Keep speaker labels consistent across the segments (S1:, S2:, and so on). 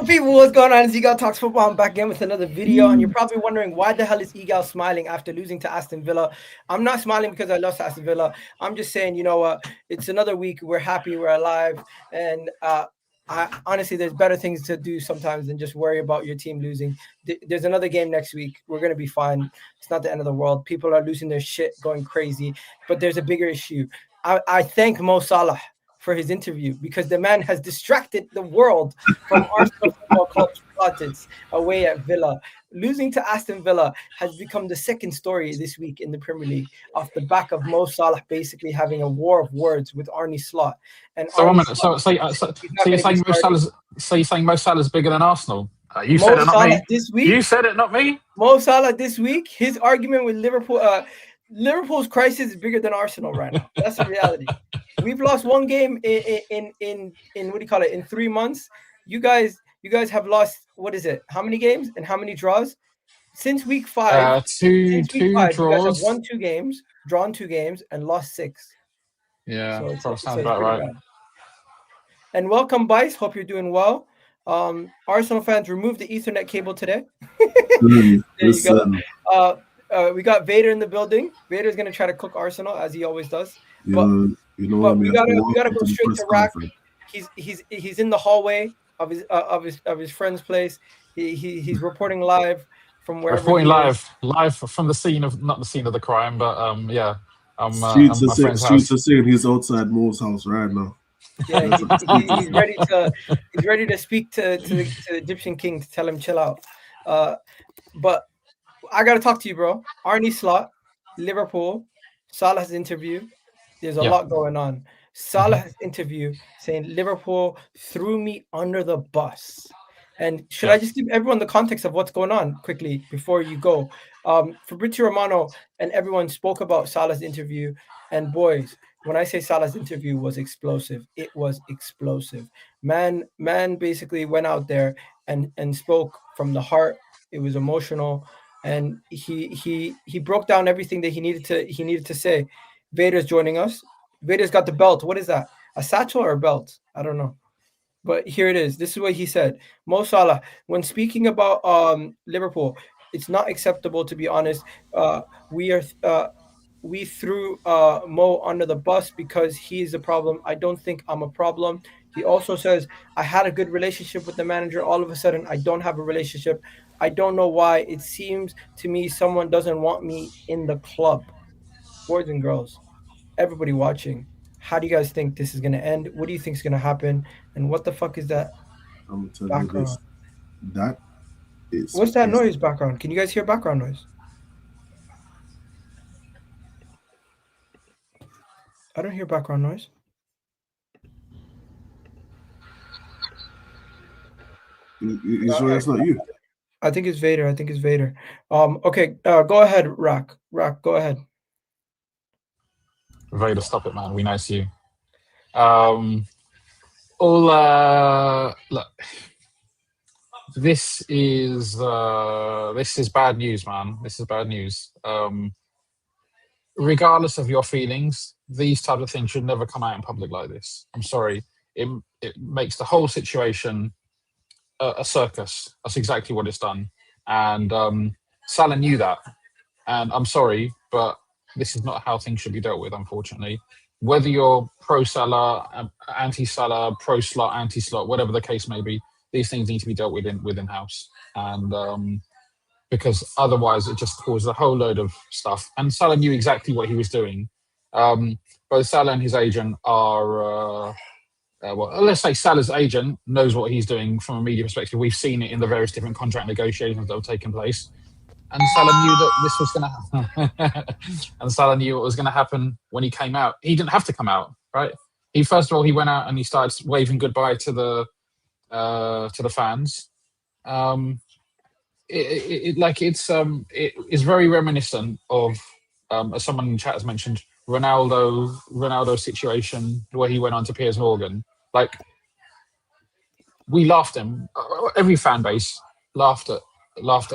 S1: people, what's going on? It's Egal Talks Football. I'm back again with another video, and you're probably wondering why the hell is Egal smiling after losing to Aston Villa. I'm not smiling because I lost to Aston Villa. I'm just saying, you know what? It's another week. We're happy. We're alive. And honestly, there's better things to do sometimes than just worry about your team losing. There's another game next week. We're going to be fine. It's not the end of the world. People are losing their shit, going crazy. But there's a bigger issue. I thank Mo Salah for his interview because the man has distracted the world from Arsenal Football Club's plaudits away at Villa. Losing to Aston Villa has become the second story this week in the Premier League off the back of Mo Salah basically having a war of words with Arne Slot. And
S2: so one minute, so you're saying Mo Salah's bigger than Arsenal? You said it, not me.
S1: This week,
S2: you said it, not me.
S1: Mo Salah this week, his argument with Liverpool. Liverpool's crisis is bigger than Arsenal right now. That's the reality. We've lost one game in what do you call it? In 3 months. You guys have lost, what is it? How many games and how many draws? Since week 5.
S2: Two draws. You guys
S1: have won 2 games, drawn 2 games, and lost 6.
S2: Yeah, so sounds about right.
S1: Bad. And welcome, Bice. Hope you're doing well. Arsenal fans, removed the Ethernet cable today. There you go. We got Vader in the building. Vader's gonna try to cook Arsenal as he always does. But we gotta go straight to Rack. He's in the hallway of his friend's place. He's reporting live from wherever.
S2: Reporting live from the scene of, not the scene of the crime, but yeah.
S3: Streets are saying he's outside Mo's house right now.
S1: Yeah, he's ready to speak to the Egyptian king to tell him chill out. But I gotta talk to you, bro. Arne Slot, Liverpool, Salah's interview. There's a lot going on. Salah's interview saying Liverpool threw me under the bus. And should I just give everyone the context of what's going on quickly before you go? Fabrizio Romano and everyone spoke about Salah's interview. And boys, when I say Salah's interview was explosive, it was explosive. Man basically went out there and spoke from the heart. It was emotional. And he broke down everything that he needed to say. Vader's joining us. Vader's got the belt. What is that? A satchel or a belt? I don't know. But here it is. This is what he said. Mo Salah, when speaking about Liverpool, it's not acceptable, to be honest. We threw Mo under the bus because he's a problem. I don't think I'm a problem. He also says, I had a good relationship with the manager. All of a sudden, I don't have a relationship. I don't know why. It seems to me someone doesn't want me in the club. Boys and girls, everybody watching, how do you guys think this is going to end? What do you think is going to happen? And what the fuck is that
S3: I'm telling
S1: background?
S3: You this. That is...
S1: What's that noise background? Can you guys hear background noise? I don't hear background noise.
S3: You sure that's not you?
S1: I think it's Vader. Okay, go ahead, Rack. Go ahead.
S2: Vader, stop it, man. We know it's you. Look, this is bad news, man. This is bad news. Regardless of your feelings, these type of things should never come out in public like this. I'm sorry. It makes the whole situation a circus. That's exactly what it's done. And Salah knew that. And I'm sorry, but this is not how things should be dealt with, unfortunately. Whether you're pro-Salah, anti-Salah, pro-Slot, anti-Slot, whatever the case may be, these things need to be dealt with in-house. And because otherwise it just causes a whole load of stuff. And Salah knew exactly what he was doing. Both Salah and his agent are... well, let's say Salah's agent knows what he's doing from a media perspective. We've seen it in the various different contract negotiations that have taken place. And Salah knew that this was going to happen. And Salah knew what was going to happen when he came out. He didn't have to come out, right? First of all, he went out and he started waving goodbye to the fans. It's very reminiscent of, as someone in the chat has mentioned, Ronaldo situation where he went on to Piers Morgan. Like, we laughed at him. Every fan base laughed at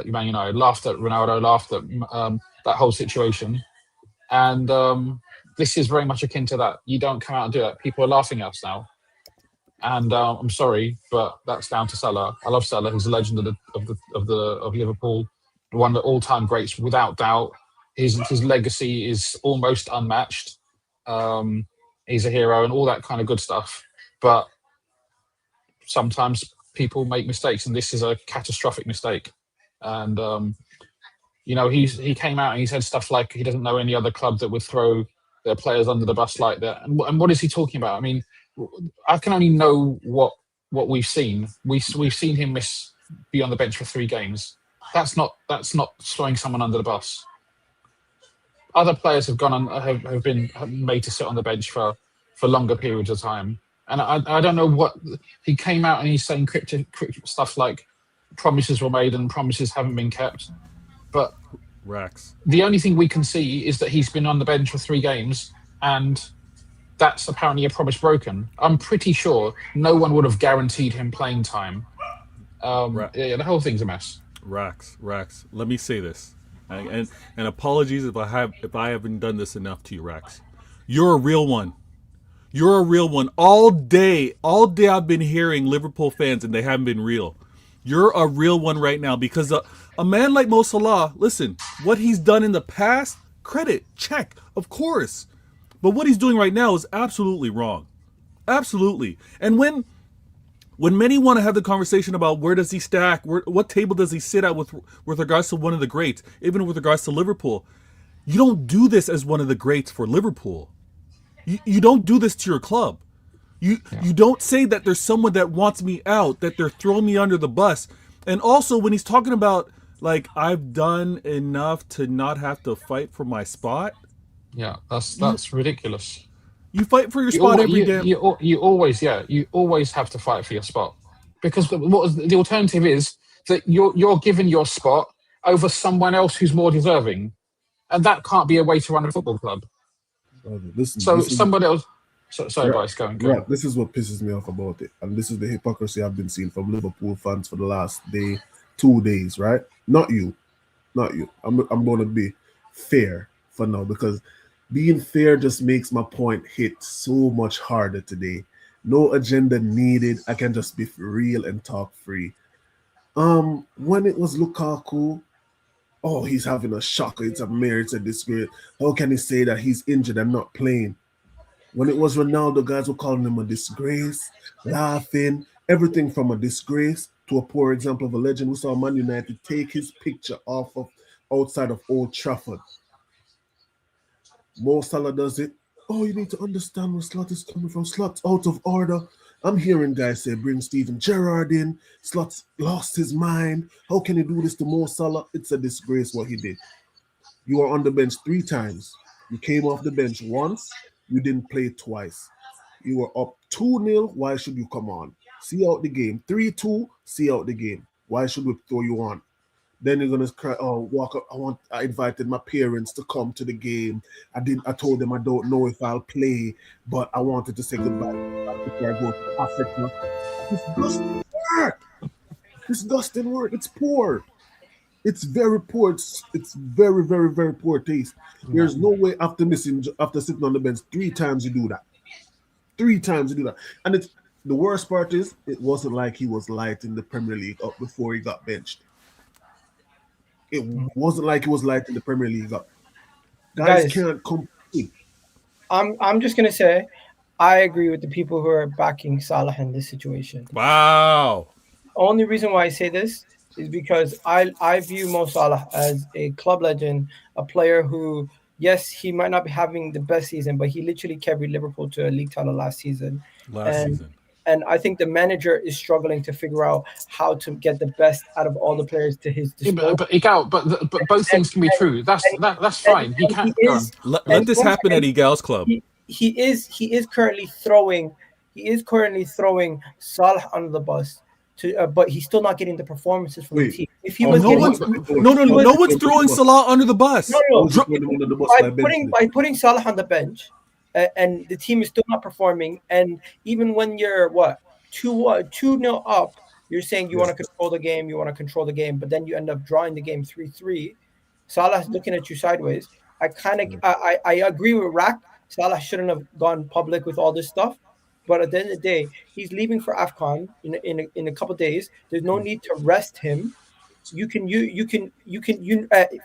S2: Man United, laughed at Ronaldo, laughed at that whole situation. And this is very much akin to that. You don't come out and do that. People are laughing at us now. And I'm sorry, but that's down to Salah. I love Salah. He's a legend of Liverpool, one of the all-time greats without doubt. His legacy is almost unmatched. He's a hero and all that kind of good stuff. But sometimes people make mistakes, and this is a catastrophic mistake. And he came out and he said stuff like he doesn't know any other club that would throw their players under the bus like that. And what is he talking about? I mean, I can only know what we've seen. We've seen him be on the bench for 3 games. That's not throwing someone under the bus. Other players have gone on, have been made to sit on the bench for longer periods of time. And I don't know what he came out and he's saying cryptic stuff like promises were made and promises haven't been kept. But
S4: Rax,
S2: the only thing we can see is that he's been on the bench for 3 games, and that's apparently a promise broken. I'm pretty sure no one would have guaranteed him playing time. The whole thing's a mess.
S4: Rax. Let me say this, and apologies if I haven't done this enough to you, Rax. You're a real one. You're a real one. All day I've been hearing Liverpool fans, and they haven't been real. You're a real one right now, because a man like Mo Salah, listen, what he's done in the past, credit, check, of course. But what he's doing right now is absolutely wrong. Absolutely. And when many want to have the conversation about where does he stack, what table does he sit at with regards to one of the greats, even with regards to Liverpool, you don't do this as one of the greats for Liverpool. You don't do this to your club. You don't say that there's someone that wants me out, that they're throwing me under the bus. And also when he's talking about, like, I've done enough to not have to fight for my spot.
S2: Yeah, that's ridiculous.
S4: You fight for your spot every day.
S2: You always have to fight for your spot, because the alternative is that you're given your spot over someone else who's more deserving, and that can't be a way to run a football club. Somebody else. Sorry, guys, go on.
S3: Right, this is what pisses me off about it, and this is the hypocrisy I've been seeing from Liverpool fans for the last 2 days. Right? Not you. I'm going to be fair for now, because being fair just makes my point hit so much harder today. No agenda needed. I can just be real and talk free. When it was Lukaku, he's having a shocker. It's a mirror. It's a disgrace. How can he say that he's injured and not playing? When it was Ronaldo, guys were calling him a disgrace, laughing, everything from a disgrace to a poor example of a legend. We saw Man United take his picture off of outside of Old Trafford. Mo Salah does it. You need to understand where Slot is coming from. Slot's out of order. I'm hearing guys say, bring Steven Gerrard in. Slot's lost his mind. How can he do this to Mo Salah? It's a disgrace what he did. You were on the bench 3 times. You came off the bench once. You didn't play twice. You were up 2-0. Why should you come on? See out the game. 3-2. See out the game. Why should we throw you on? Then you're gonna cry, walk up. I invited my parents to come to the game. I told them I don't know if I'll play, but I wanted to say goodbye before I go to Africa. Disgusting work. Disgusting work. It's poor. It's very poor. It's very, very, very poor taste. There's no way after sitting on the bench 3 times you do that. 3 times you do that. And the worst part is it wasn't like he was light in the Premier League up before he got benched. It wasn't like he was light in the Premier League up. Guys can't compete.
S1: I'm just gonna say, I agree with the people who are backing Salah in this situation.
S4: Wow.
S1: Only reason why I say this is because I view Mo Salah as a club legend, a player who, yes, he might not be having the best season, but he literally carried Liverpool to a league title last season. And I think the manager is struggling to figure out how to get the best out of all the players to his disposal.
S2: But Egal, but both things can be true. That's fine. He can't.
S4: Let this happen at Egal's club.
S1: He is currently throwing Salah under the bus. But he's still not getting the performances from the team. If he was
S4: no one's throwing Salah under the bus.
S1: By putting Salah on the bench, and the team is still not performing. And even when you're 2-0 up, you're saying you want to control the game, but then you end up drawing the game 3-3. Salah's looking at you sideways. I agree with Rack. Salah shouldn't have gone public with all this stuff, But at the end of the day, he's leaving for AFCON in a couple of days. There's no need to rest him.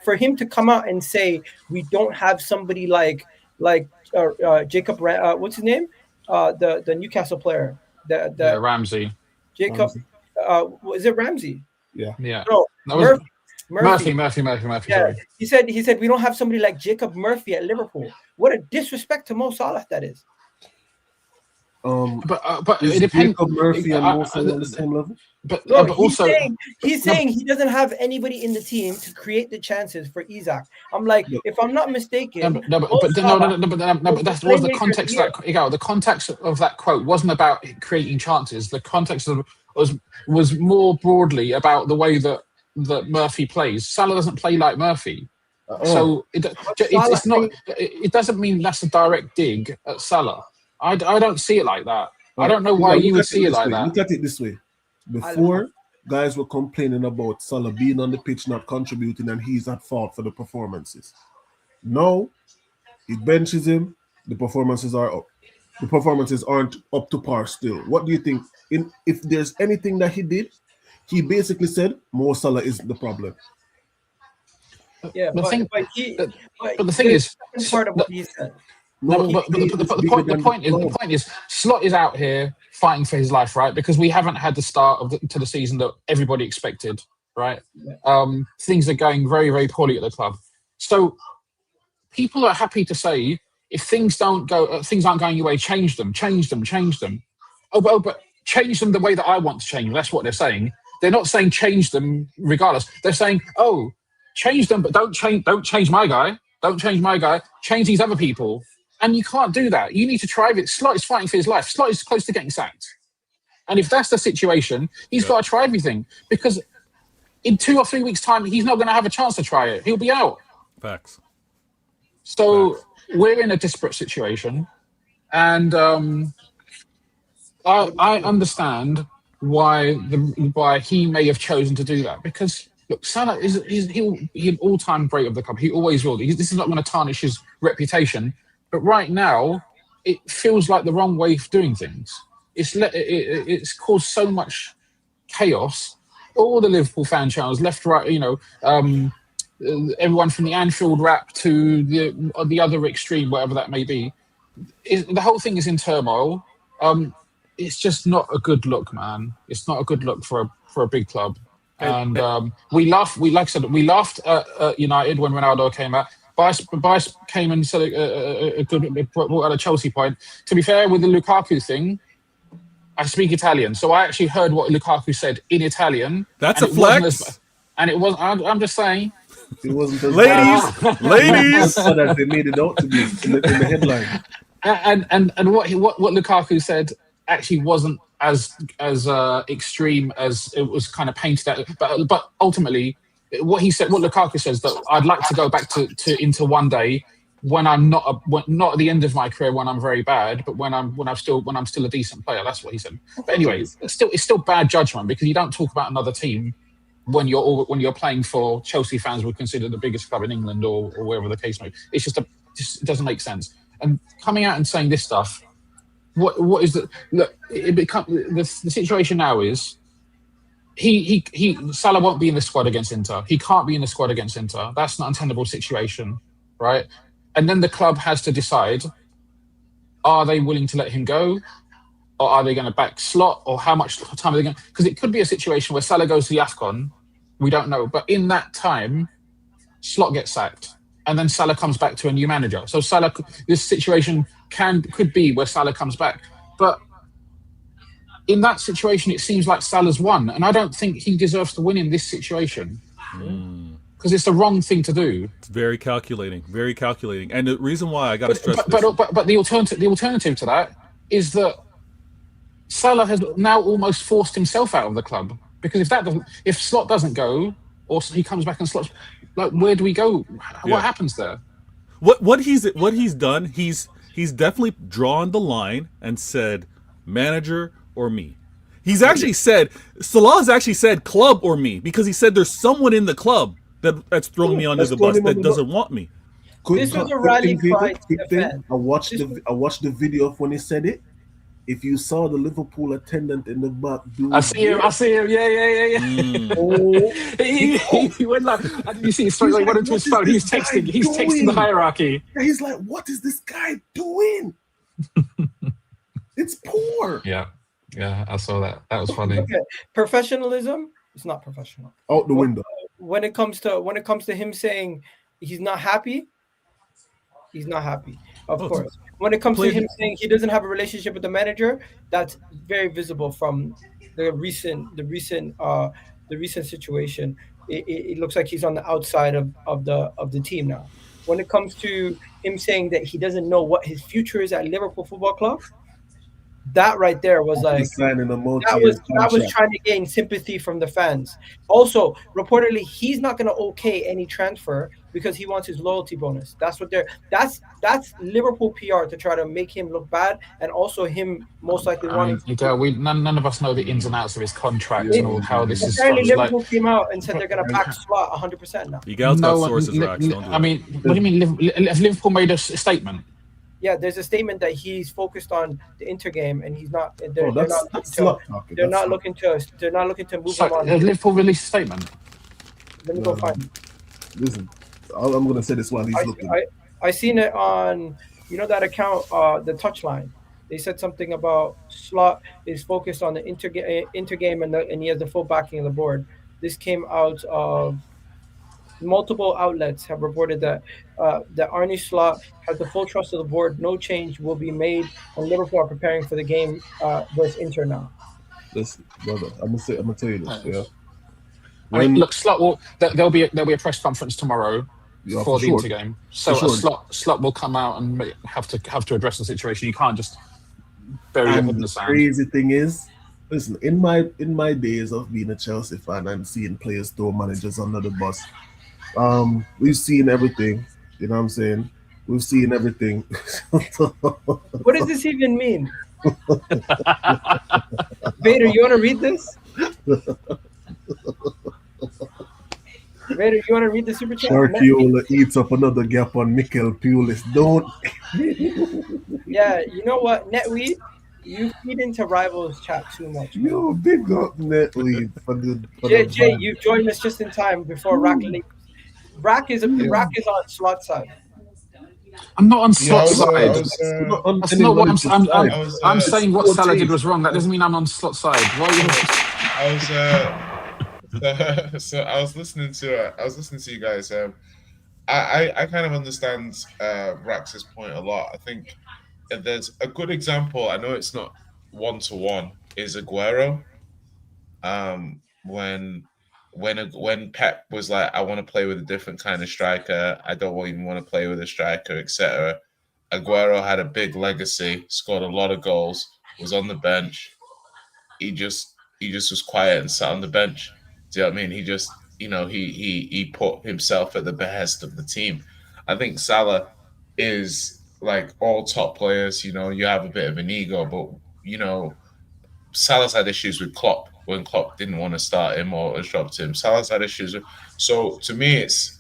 S1: For him to come out and say we don't have somebody like Jacob, what's his name, the Newcastle player, the
S2: Ramsey.
S1: Jacob, is it Ramsey?
S3: Yeah.
S1: No,
S2: That was
S1: Murphy.
S2: Murphy.
S1: Yeah,
S2: Sorry.
S1: he said we don't have somebody like Jacob Murphy at Liverpool. What a disrespect to Mo Salah that is.
S2: But
S3: is
S2: it depends.
S3: Jacob Murphy and Mo Salah on the same level?
S2: But
S1: Also, he's saying he doesn't have anybody in the team to create the chances for Isak. I'm like, if I'm not mistaken,
S2: but that was the context of that. The context of that quote wasn't about creating chances. The context was more broadly about the way that Murphy plays. Salah doesn't play like Murphy, so it's not. It doesn't mean that's a direct dig at Salah. I don't see it like that. I don't know why you would see it like that.
S3: Look at it this way. Before, guys were complaining about Salah being on the pitch, not contributing, and he's at fault for the performances. Now, he benches him, the performances are up. The performances aren't up to par still. What do you think? If there's anything that he did, he basically said Mo Salah isn't the problem.
S1: Yeah,
S2: but the thing is,
S1: part of what he said.
S2: The point is, Slot is out here fighting for his life, right? Because we haven't had the start to the season that everybody expected, right?
S1: Yeah.
S2: Things are going very, very poorly at the club. So people are happy to say, if things aren't going your way, change them. Oh, well, but change them the way that I want to change them. That's what they're saying. They're not saying change them regardless. They're saying, oh, change them, but don't change my guy. Don't change my guy. Change these other people. And you can't do that. You need to try it. Slot is fighting for his life. Slot is close to getting sacked. And if that's the situation, he's got to try everything. Because in 2 or 3 weeks' time, he's not going to have a chance to try it. He'll be out.
S4: Facts.
S2: So we're in a disparate situation. And I understand why he may have chosen to do that. Because, look, Salah he's an all-time great of the club. He always will. This is not going to tarnish his reputation. But right now, it feels like the wrong way of doing things. It's caused so much chaos. All the Liverpool fan channels, left, right, everyone from the Anfield rap to the other extreme, whatever that may be. The whole thing is in turmoil. It's just not a good look, man. It's not a good look for a big club. And we laughed at United when Ronaldo came out. Bice came and said brought out a Chelsea point. To be fair, with the Lukaku thing, I speak Italian, so I actually heard what Lukaku said in Italian.
S4: That's a flex.
S2: And it wasn't. I'm just saying.
S3: It wasn't as
S4: ladies.
S3: As they made it out to be in the headline.
S2: And what Lukaku said actually wasn't as extreme as it was kind of painted at. But ultimately, what Lukaku says, that I'd like to go back into one day when I'm not at the end of my career, when I'm very bad, but when I'm still a decent player. That's what he said. But anyway, it's still bad judgment, because you don't talk about another team when you're playing for Chelsea fans would consider the biggest club in England or wherever the case may be. It's just it doesn't make sense. And coming out and saying this stuff, what is the look? The situation now is. Salah won't be in the squad against Inter. He can't be in the squad against Inter. That's not an untenable situation, right? And then the club has to decide: are they willing to let him go, or are they going to back Slot, or how much time are they going? Because it could be a situation where Salah goes to the AFCON. We don't know, but in that time, Slot gets sacked, and then Salah comes back to a new manager. So this situation could be where Salah comes back, but. In that situation, it seems like Salah's won, and I don't think he deserves to win in this situation because it's the wrong thing to do.
S4: It's very calculating, and the reason why I got to stress
S2: but the alternative to that is that Salah has now almost forced himself out of the club, because if Slot doesn't go, or he comes back and Slot, like, where do we go? What happens there?
S4: What he's done, he's definitely drawn the line and said, manager or me. He's actually said, Salah's actually said club or me, because he said there's someone in the club that's throwing me under the bus that doesn't want me.
S1: This was a rally cry to the fans.
S3: I watched the video of when he said it. if you saw the Liverpool attendant in the back, dude,
S2: I see him. Yeah.
S3: oh,
S2: He went like, did you see his phone?
S3: He's
S2: Like,
S3: like,
S2: went into
S3: what
S2: his
S3: is
S2: phone.
S3: this guy
S2: He's texting the
S3: doing?
S2: hierarchy.
S3: He's like, what is this guy doing? It's poor.
S2: Yeah, I saw that. That was funny.
S1: Okay. Professionalism, it's not professional.
S3: Out the window.
S1: When it comes to him saying he's not happy, he's not happy. Of course. When it comes to him saying he doesn't have a relationship with the manager, that's very visible from the recent situation. It looks like he's on the outside of the team now. When it comes to him saying that he doesn't know what his future is at Liverpool Football Club, that right there was like
S3: signing a
S1: that was trying to gain sympathy from the fans. Also, reportedly, he's not going to okay any transfer because he wants his loyalty bonus. That's Liverpool PR to try to make him look bad, and also him most likely wanting.
S2: None of us know the ins and outs of his contract and all how this is.
S1: Apparently, Liverpool came out and said they're going to back Slot 100% now.
S4: Egal's got sources, Rax.
S2: I mean, what do you mean? Have Liverpool made a statement?
S1: Yeah, there's a statement that he's focused on the Inter game, and he's not. They're not looking to move him on.
S2: Liverpool released a statement.
S1: Let me go find it.
S3: Listen, I'm gonna say this while he's looking.
S1: I seen it on that account, the Touchline. They said something about Slot is focused on the Inter game, and he has the full backing of the board. This came out of multiple outlets have reported that Arne Slot has the full trust of the board. No change will be made, and Liverpool are preparing for the game versus Inter now.
S3: Listen, brother, I'm gonna tell you this. Yeah.
S2: Look, Slot there'll be a press conference tomorrow for the Inter game. So Slot will come out and have to address the situation. You can't just bury him in the sand.
S3: The crazy thing is, listen, in my days of being a Chelsea fan and seeing players throw managers under the bus. We've seen everything. You know what I'm saying? We've seen everything.
S1: What does this even mean? Vader, you want to read this? Vader, you want to read the super chat?
S3: Sharkiola eats up another gap on Mikel Pulis. Don't.
S1: Yeah, you know what, Netweed? You feed into rivals chat too much.
S3: Yo, big up Netweed for
S1: Jay, you've joined us just in time before Rack leaves. Rack is on Slot side.
S2: I'm not on Slot side. That's not what I'm saying. What Salah did was wrong. That doesn't mean I'm on Slot side.
S5: I was listening to you guys. I kind of understand Rax's point a lot. I think there's a good example. I know it's not 1-to-1. Is Aguero. When Pep was like, I want to play with a different kind of striker. I don't even want to play with a striker, etc. Aguero had a big legacy, scored a lot of goals, was on the bench. He just was quiet and sat on the bench. Do you know what I mean? He just, he put himself at the behest of the team. I think Salah is like all top players. You have a bit of an ego, but Salah's had issues with Klopp when Klopp didn't want to start him or dropped him. Salah's had issues. So to me, it's,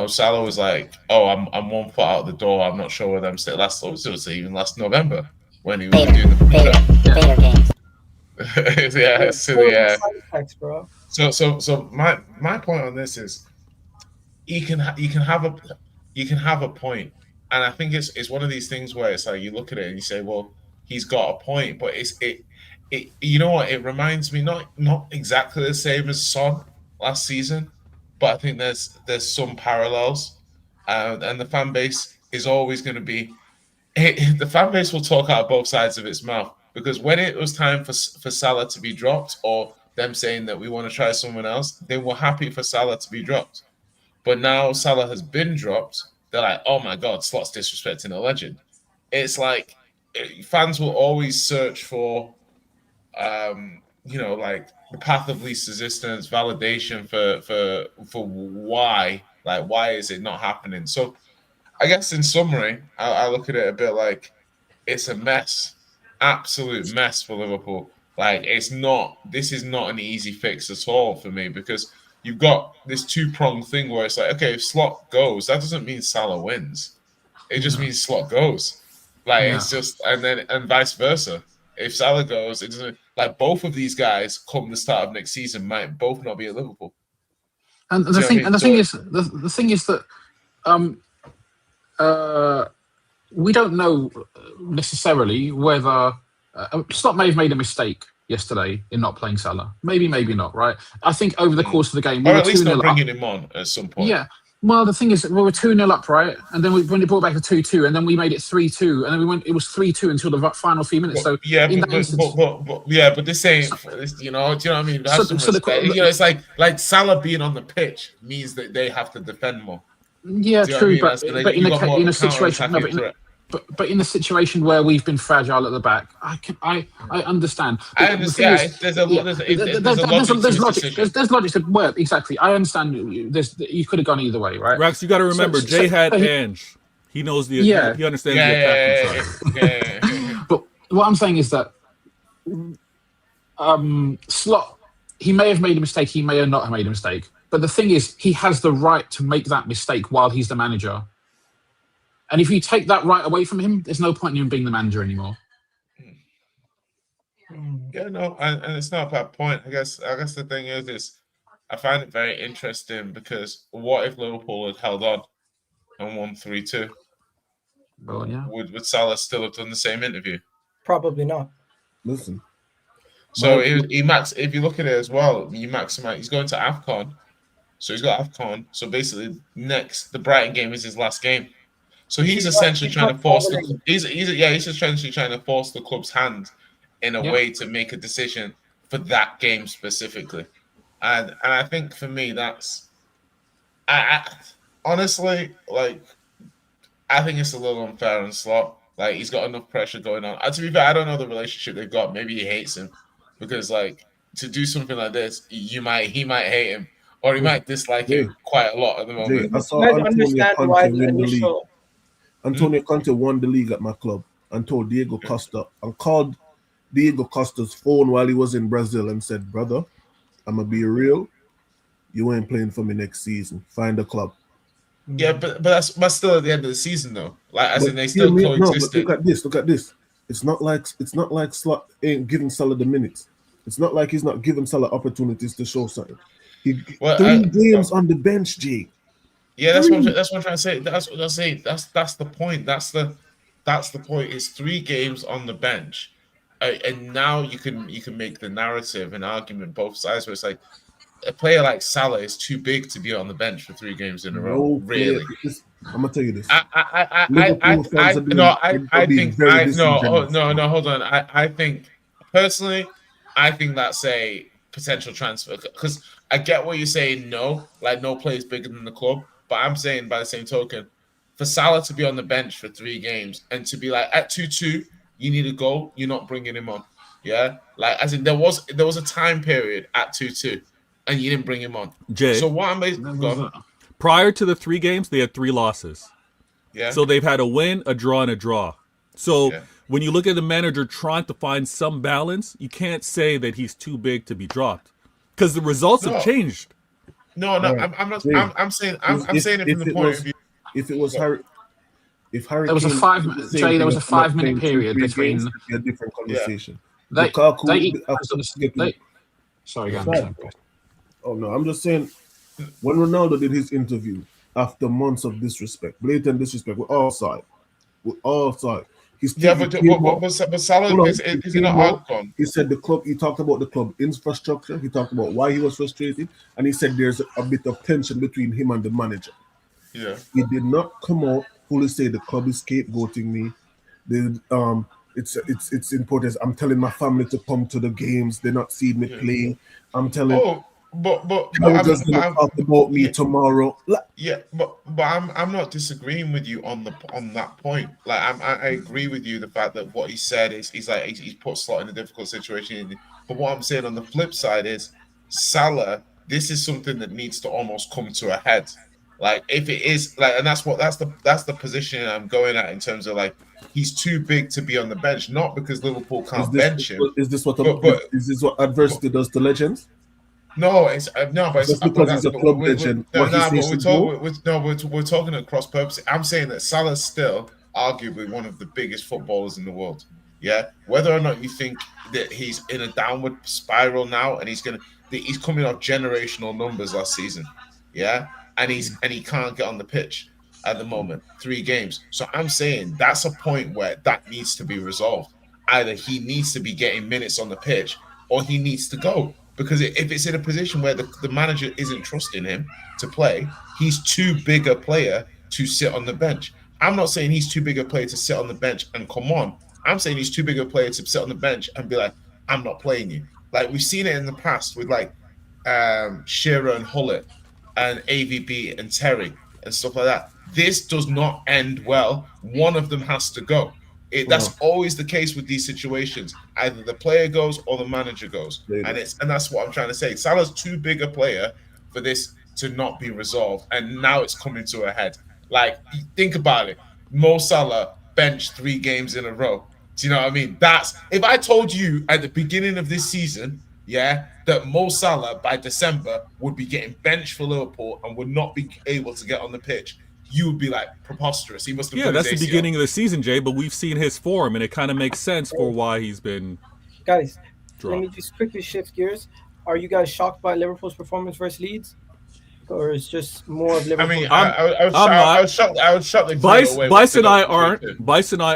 S5: Salah was like, oh, I'm 1 foot out the door. I'm not sure whether I'm still last November when he was doing the
S6: Vader games.
S5: Yeah, So my point on this is, you can have a point, and I think it's one of these things where it's like you look at it and you say, well, he's got a point, but it you know what? It reminds me not exactly the same as Son last season, but I think there's some parallels, and the fan base is always going to be. The fan base will talk out of both sides of its mouth, because when it was time for Salah to be dropped, or them saying that we want to try someone else, they were happy for Salah to be dropped. But now Salah has been dropped, they're like, oh my God, Slot's disrespecting a legend. It's like fans will always search for, like the path of least resistance, validation for why is it not happening? So I guess in summary, I look at it a bit like it's a mess, absolute mess for Liverpool. Like this is not an easy fix at all for me, because you've got this two-pronged thing where it's like, okay, if Slot goes, that doesn't mean Salah wins. It just means Slot goes. It's just, and vice versa. if Salah goes, it doesn't like both of these guys come the start of next season might both not be at Liverpool.
S2: And the thing is that we don't know necessarily whether Slot may have made a mistake yesterday in not playing Salah. Maybe not. Right? I think over the course of the game,
S5: or at least not bringing him on at some point.
S2: Yeah. Well, the thing is, we were 2-0 up, right? And then when it brought back to 2-2, and then we made it 3-2, and then it was 3-2 until the final few minutes.
S5: But,
S2: so but
S5: this ain't, you know, do you know what I mean? It's like Salah being on the pitch means that they have to defend more.
S2: Yeah, true, but in a situation, but in the situation where we've been fragile at the back, I understand.
S5: I understand. There's
S2: logic. There's logic to work. Exactly. I understand. You could have gone either way, right?
S4: Rex, you got to remember, Jay had Ange. He knows he understands the attacking side.
S2: But what I'm saying is that Slot, he may have made a mistake. He may not have made a mistake. But the thing is, he has the right to make that mistake while he's the manager. And if you take that right away from him, there's no point in him being the manager anymore.
S5: Yeah, no, and it's not a bad point. I guess the thing is I find it very interesting because what if Liverpool had held on and won 3-2?
S2: Well, yeah.
S5: Would Salah still have done the same interview?
S1: Probably not.
S3: Listen.
S5: So if you look at it as well, you maximize. He's going to AFCON, so he's got AFCON. So basically, the Brighton game is his last game. So he's essentially trying to force he's essentially trying to force the club's hand in a way to make a decision for that game specifically. And I think for me that's I honestly I think it's a little unfair on Slot. Like he's got enough pressure going on. To be fair, I don't know the relationship they've got. Maybe he hates him because to do something like this, he might hate him or he might dislike him quite a lot at the moment.
S3: I saw Antonio Conte win the league. Antonio Conte won the league at my club and told Diego Costa and called Diego Costa's phone while he was in Brazil and said, "Brother, I'm gonna be real. You ain't playing for me next season. Find a club."
S5: Yeah, but that's still at the end of the season though. They still coexisted.
S3: No, but look at this. It's not like Slot ain't giving Salah the minutes. It's not like he's not giving Salah opportunities to show something. 3 games on the bench, Jay.
S5: Yeah, that's what I'm trying to say. That's what I'm saying. That's the point. That's the point. It's 3 games on the bench, and now you can make the narrative and argument both sides. Where it's like a player like Salah is too big to be on the bench for 3 games in a row. Really,
S3: I'm gonna tell you this.
S5: Hold on. I think personally, I think that's a potential transfer because I get what you're saying. No player is bigger than the club. But I'm saying by the same token, for Salah to be on the bench for 3 games and to be like at 2-2, you need a goal, you're not bringing him on. Yeah? As in there was a time period at 2-2 and you didn't bring him on.
S4: Jay,
S5: so what I'm basically
S4: prior to the 3 games, they had 3 losses.
S5: Yeah.
S4: So they've had a win, a draw, and a draw. So when you look at the manager trying to find some balance, you can't say that he's too big to be dropped. Because the results have changed.
S5: No, I'm not. I'm saying it from the point of view.
S3: If it was Harry,
S2: there was a 5-minute period between
S3: a different conversation.
S2: Sorry, go on.
S3: Oh no, I'm just saying when Ronaldo did his interview after months of disrespect, blatant disrespect, we're all side. But Salah is not outcome. He said the club. He talked about the club infrastructure. He talked about why he was frustrated, and he said there's a bit of tension between him and the manager.
S5: Yeah,
S3: he did not come out fully say the club is scapegoating me. It's important. I'm telling my family to come to the games. They're not seeing me play. I'm telling.
S5: But
S3: just gonna talk about me tomorrow.
S5: Yeah, but I'm not disagreeing with you on that point. I agree with you. The fact that what he said is he's put Slot in a difficult situation. But what I'm saying on the flip side is Salah. This is something that needs to almost come to a head. If it is and that's the position I'm going at in terms of he's too big to be on the bench, not because Liverpool can't bench him.
S3: Is this what adversity does to legends?
S5: No, it's no, but
S3: it's because he's a club legend.
S5: We're talking at cross purpose. I'm saying that Salah's still arguably one of the biggest footballers in the world. Yeah, whether or not you think that he's in a downward spiral now, and he's coming off generational numbers last season. Yeah, and he can't get on the pitch at the moment. 3 games. So I'm saying that's a point where that needs to be resolved. Either he needs to be getting minutes on the pitch, or he needs to go. Because if it's in a position where the manager isn't trusting him to play, he's too big a player to sit on the bench. I'm not saying he's too big a player to sit on the bench and come on. I'm saying he's too big a player to sit on the bench and be like, I'm not playing you. Like we've seen it in the past with like Shearer and Hullett and AVB and Terry and stuff like that. This does not end well. One of them has to go. That's always the case with these situations. Either the player goes or the manager goes, and that's what I'm trying to say. Salah's too big a player for this to not be resolved, and now it's coming to a head. Like, think about it. Mo Salah benched 3 games in a row. Do you know what I mean? That's if I told you at the beginning of this season, that Mo Salah by December would be getting benched for Liverpool and would not be able to get on the pitch, you would be like preposterous. He must have.
S4: Yeah, that's the beginning of the season, Jay. But we've seen his form, and it kind of makes sense for why he's been.
S1: Guys,
S4: dropped.
S1: let me just quickly shift gears. Are you guys shocked by Liverpool's performance versus Leeds, or is just more of Liverpool?
S5: I mean, I was shocked. I was shocked.
S4: Bryce and I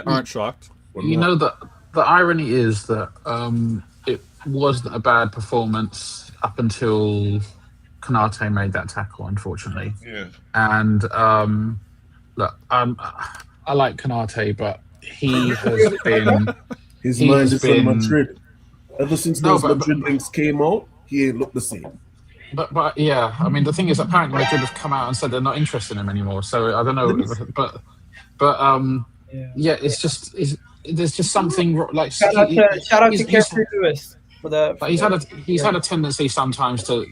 S4: aren't shocked.
S2: You know that the irony is that it wasn't a bad performance up until Konate made that tackle, unfortunately.
S5: Yeah.
S2: And look, I like Konate, but he has been.
S3: His mind is on Madrid. Ever since those Madrid things came out, he ain't looked the same.
S2: But yeah, I mean, the thing is, apparently Madrid have come out and said they're not interested in him anymore. So I don't know, yeah, it's just there's just something like
S1: shout out to Carefree Lewis for the.
S2: But he's had a tendency sometimes to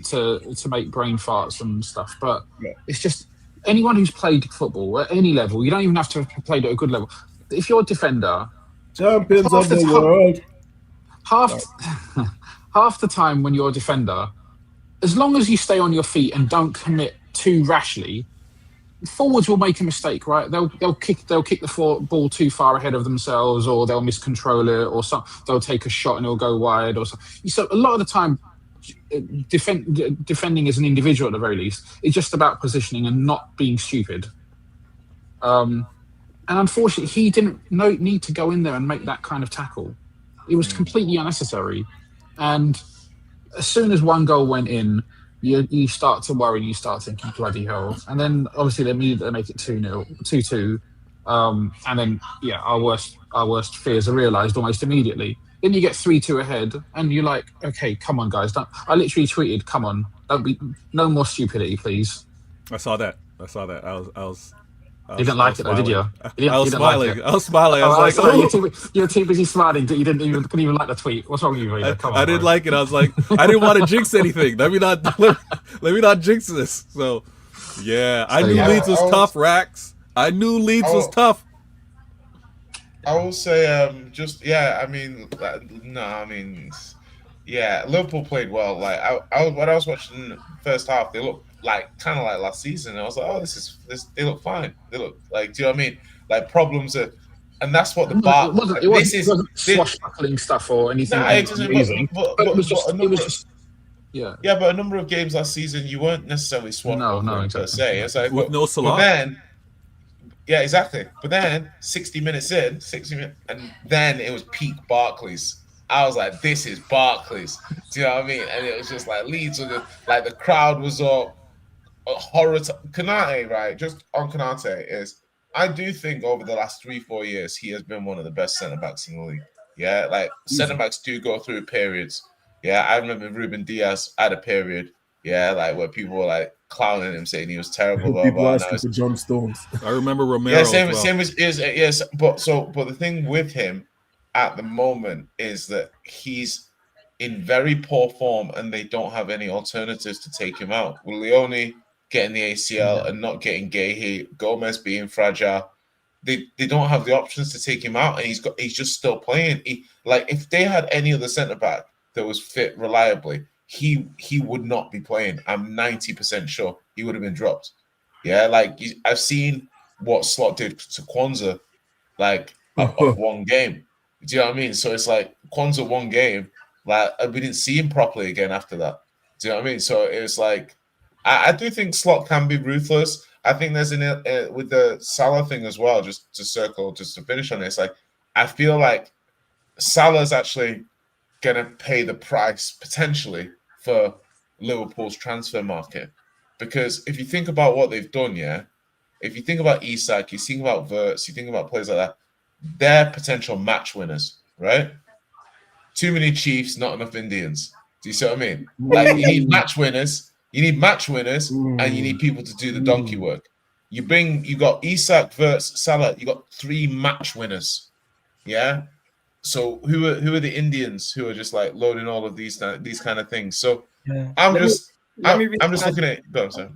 S2: make brain farts and stuff. But it's just anyone who's played football at any level, you don't even have to have played at a good level. If you're a defender,
S3: champions of the world,
S2: half the time when you're a defender, as long as you stay on your feet and don't commit too rashly, forwards will make a mistake, right? They'll kick the ball too far ahead of themselves, or they'll miscontrol it, or they'll take a shot and it'll go wide, or something. So a lot of the time, defending as an individual at the very least, it's just about positioning and not being stupid. And unfortunately, he didn't need to go in there and make that kind of tackle. It was completely unnecessary. And as soon as one goal went in, you start to worry, you start thinking, bloody hell. And then obviously they make it 2-2. And then our worst fears are realised almost immediately. Then you get 3-2 ahead, and you're like, okay, come on, guys. I literally tweeted, come on, no more stupidity, please.
S4: I saw that. I was
S2: You didn't like it, though, did you?
S4: I was smiling.
S2: Like
S4: I was smiling. I was like,
S2: oh. You're too busy smiling that you couldn't even like the tweet. What's wrong with you, Rita? Come on,
S4: I didn't like it. I was like, I didn't want to jinx anything. Let me not jinx this. So, yeah, I knew Leeds was tough, Rax. I knew Leeds was tough.
S5: I will say, Liverpool played well. Like when I was watching the first half, they looked kind of like last season. I was like, oh, they look fine. They look like, do you know what I mean? Like problems are, and that's what the bar.
S2: It wasn't swashbuckling stuff or anything. But
S5: a number of games last season, you weren't necessarily swashbuckling per se. It's like,
S4: with no Salah.
S5: Yeah, exactly. But then 60 minutes, and then it was peak Barclays. I was like, this is Barclays. Do you know what I mean? And it was just like Leeds, like the crowd was up. Horror. Konate, right? Just on Konate is, I do think over the last 3-4 years, he has been one of the best centre-backs in the league. Yeah, like centre-backs do go through periods. Yeah, I remember Ruben Diaz had a period. Yeah, like where people were like clowning him, saying he was terrible. Blah,
S3: people
S5: blah,
S3: asking for John Stones.
S4: I remember Romero.
S5: Yeah, same as yes. But the thing with him at the moment is that he's in very poor form, and they don't have any alternatives to take him out. With Leone getting the ACL and not getting Gahey, Gomez being fragile, they don't have the options to take him out, and he's just still playing. If they had any other centre back that was fit reliably, he would not be playing. I'm 90% sure he would have been dropped. Yeah, I've seen what Slot did to Kwanzaa, of one game. Do you know what I mean? So it's like Kwanzaa one game, like we didn't see him properly again after that. Do you know what I mean? So it's like I do think Slot can be ruthless. I think there's with the Salah thing as well. Just to finish on this, like I feel like Salah's actually gonna pay the price potentially for Liverpool's transfer market, because if you think about what they've done, if you think about Isak, you think about Wirtz, you think about players like that, they're potential match winners, right? Too many Chiefs, not enough Indians. Do you see what I mean? Like you need match winners. You need match winners, and you need people to do the donkey work. You got Isak, Wirtz, Salah. You got 3 match winners. Yeah. So who are the Indians who are just like loading all of these kind of things? So I'm just looking at it. Go, sorry.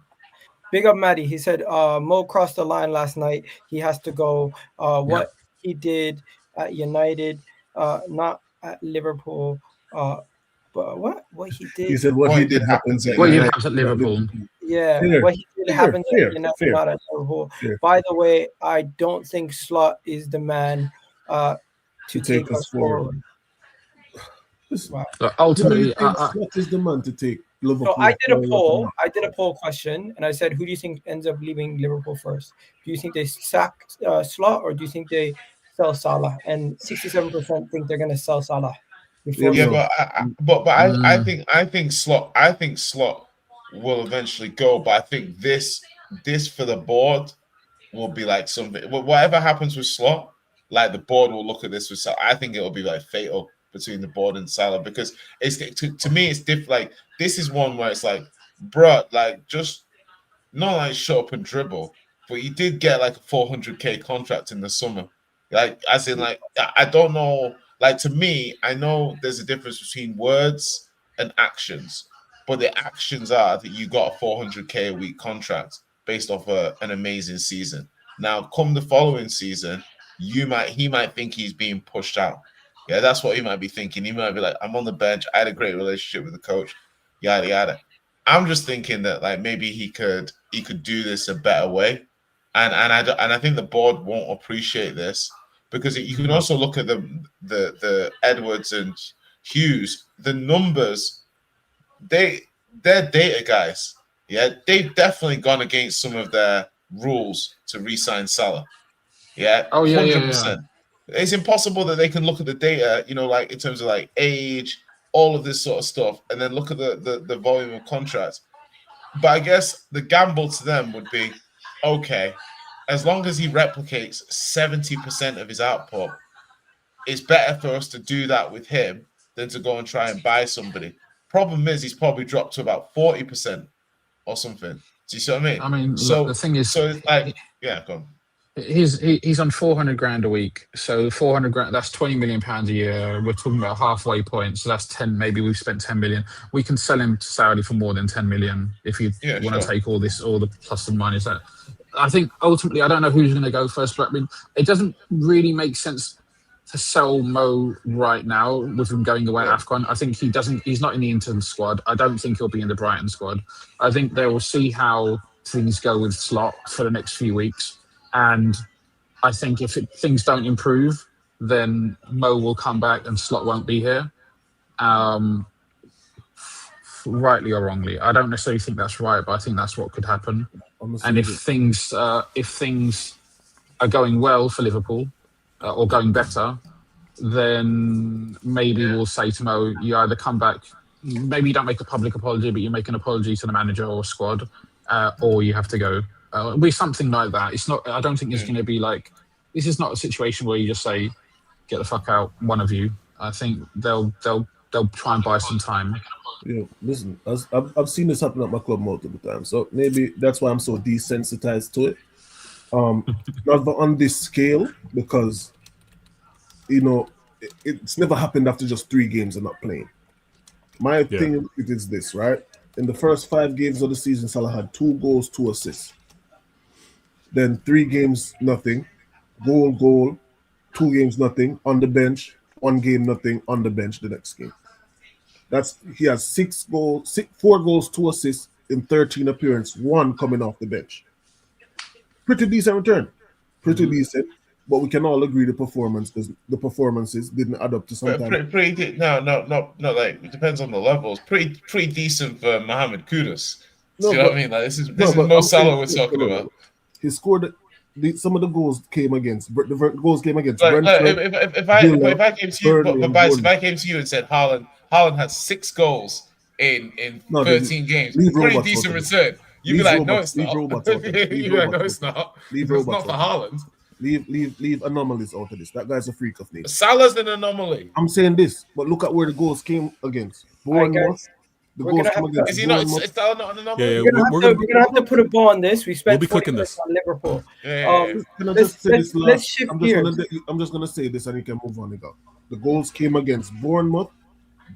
S1: Big up Maddie. He said Mo crossed the line last night. He has to go. What he did at United, not at Liverpool. But what he did.
S3: He said what he did happens at
S1: Liverpool. Yeah, what he did happens at United, not at Liverpool. By the way, I don't think Slot is the man to take us forward.
S3: Wow.
S2: Ultimately,
S3: Slot is the man to take Liverpool.
S1: So I did a poll question, and I said, who do you think ends up leaving Liverpool first? Do you think they sack Slot, or do you think they sell Salah? And 67% think they're going to sell Salah.
S5: I think Slot will eventually go, but I think this for the board will be like something. Whatever happens with Slot, like the board will look at this with Salah. I think it will be like fatal between the board and Salah, because it's to me it's different. Like this is one where it's like, bruh, like just not like shut up and dribble, but you did get like a 400k contract in the summer. Like as in like I don't know. Like to me, I know there's a difference between words and actions, but the actions are that you got a 400k a week contract based off an amazing season. Now, come the following season, he might think he's being pushed out. Yeah, that's what he might be thinking. He might be like, I'm on the bench. I had a great relationship with the coach. Yada yada. I'm just thinking that like maybe he could do this a better way, and I think the board won't appreciate this. Because you can also look at the Edwards and Hughes, the numbers, they're data guys. Yeah, they've definitely gone against some of their rules to re-sign Salah. Yeah, 100%. It's impossible that they can look at the data, like in terms of like age, all of this sort of stuff, and then look at the volume of contracts. But I guess the gamble to them would be, okay, as long as he replicates 70% of his output, it's better for us to do that with him than to go and try and buy somebody. Problem is, he's probably dropped to about 40% or something. Do you see what I mean?
S2: I mean,
S5: so
S2: the thing is,
S5: so it's like, yeah, go on.
S2: He's on 400 grand a week, so 400 grand, that's 20 million pounds a year. We're talking about halfway point, so that's 10. Maybe we've spent 10 million. We can sell him to Saudi for more than 10 million if you want to take all the plus and minus. That I think ultimately, I don't know who's going to go first, but I mean, it doesn't really make sense to sell Mo right now with him going away at AFCON. I think he's not in the Inter squad. I don't think he'll be in the Brighton squad. I think they will see how things go with Slot for the next few weeks. And I think if things don't improve, then Mo will come back and Slot won't be here. Rightly or wrongly, I don't necessarily think that's right, but I think that's what could happen. And if things are going well for Liverpool or going better, then maybe we'll say to Mo, you either come back, maybe you don't make a public apology, but you make an apology to the manager or squad, or you have to go. It'll be something like that. It's not. I don't think it's going to be like. This is not a situation where you just say, "Get the fuck out," one of you. I think they'll try and buy some time.
S3: Yeah, listen, I've seen this happen at my club multiple times, so maybe that's why I'm so desensitized to it. Not on this scale, because it's never happened after just 3 games and not playing. My thing is this, right? In the first 5 games of the season, Salah had 2 goals, 2 assists. Then 3 games, nothing. Goal, 2 games, nothing. On the bench, 1 game, nothing. On the bench the next game. He has 4 goals, 2 assists in 13 appearances, 1 coming off the bench. Pretty decent return. Pretty decent. but we can all agree the performances didn't add up to sometimes.
S5: No. Like it depends on the levels. Pretty decent for Mohamed Kudus.
S3: No,
S5: See what I mean? Like this is Mo Salah we're talking about.
S3: He scored. Some of the goals came against Brentford.
S5: If I came to you, if I came to you and said Haaland had 6 goals in 13 games, pretty decent return. You'd be like, no, it's not. You'd be like, no, it's not. It's not for Haaland.
S3: Leave anomalies out of this. That guy's a freak of nature.
S5: Salah's an anomaly.
S3: I'm saying this, but look at where the goals came against. Bournemouth.
S1: The goals come against.
S5: Is he not? Is Salah not an anomaly?
S4: Yeah,
S1: we're gonna have to put a ball on this. We spent 40 minutes on Liverpool.
S3: Can I just say this last?
S1: Let's shift gears.
S3: I'm just gonna say this, and you can move on. The goals came against Bournemouth,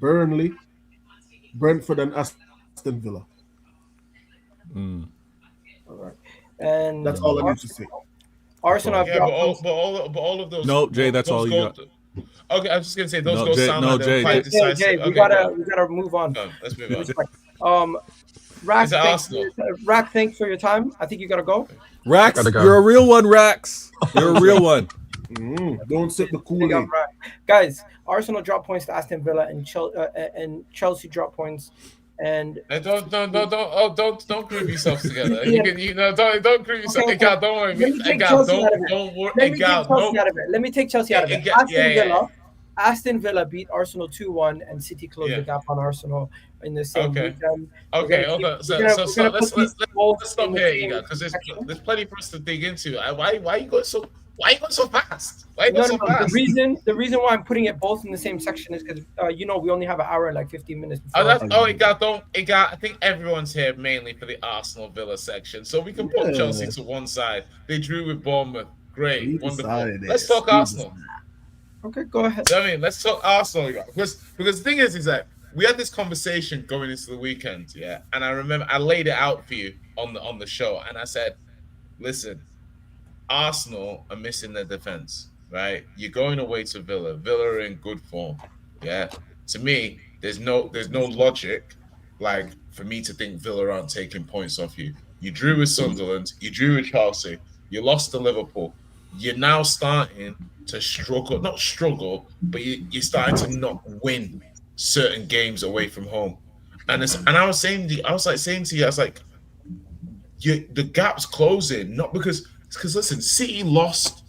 S3: Burnley, Brentford, and Aston Villa.
S1: All right, and
S3: that's all I need to say.
S1: Arsenal.
S5: Yeah, but all of those.
S4: No, Jay, that's all you got.
S5: Okay, I was just gonna say those goals sound like they're quite
S1: Jay,
S5: decisive.
S1: we gotta move on.
S5: Let's move on.
S1: Rack, Rack, thanks for your time. I think you gotta go.
S4: Rax, you're a real one, Rax. You're a real one.
S3: Don't sip the Kool-Aid.
S1: Guys, Arsenal drop points to Aston Villa, and Chelsea drop points. And
S5: don't group yourselves together. Don't group yourself.
S1: Okay.
S5: Egal, don't worry.
S1: Let me take Chelsea out of it. Aston Villa beat Arsenal 2-1, and City closed the gap on Arsenal in the same weekend.
S5: Okay. So let's stop here, Egal, because there's plenty for us to dig into. Why you going so fast?
S1: The reason why I'm putting it both in the same section is because we only have an hour and like 15 minutes.
S5: Egal. I think everyone's here mainly for the Arsenal Villa section, so we can put Chelsea to one side. They drew with Bournemouth. Great, wonderful. Let's talk Arsenal.
S1: Okay, go ahead.
S5: I mean, let's talk Arsenal, because the thing is that we had this conversation going into the weekend, and I remember I laid it out for you on the show, and I said, listen, Arsenal are missing their defense, right? You're going away to Villa. Villa are in good form, To me, there's no logic, like, for me to think Villa aren't taking points off you. You drew with Sunderland. You drew with Chelsea. You lost to Liverpool. You're now starting to struggle. Not struggle, but you're starting to not win certain games away from home. And I was saying to you, I was like, the gap's closing, not because listen, City lost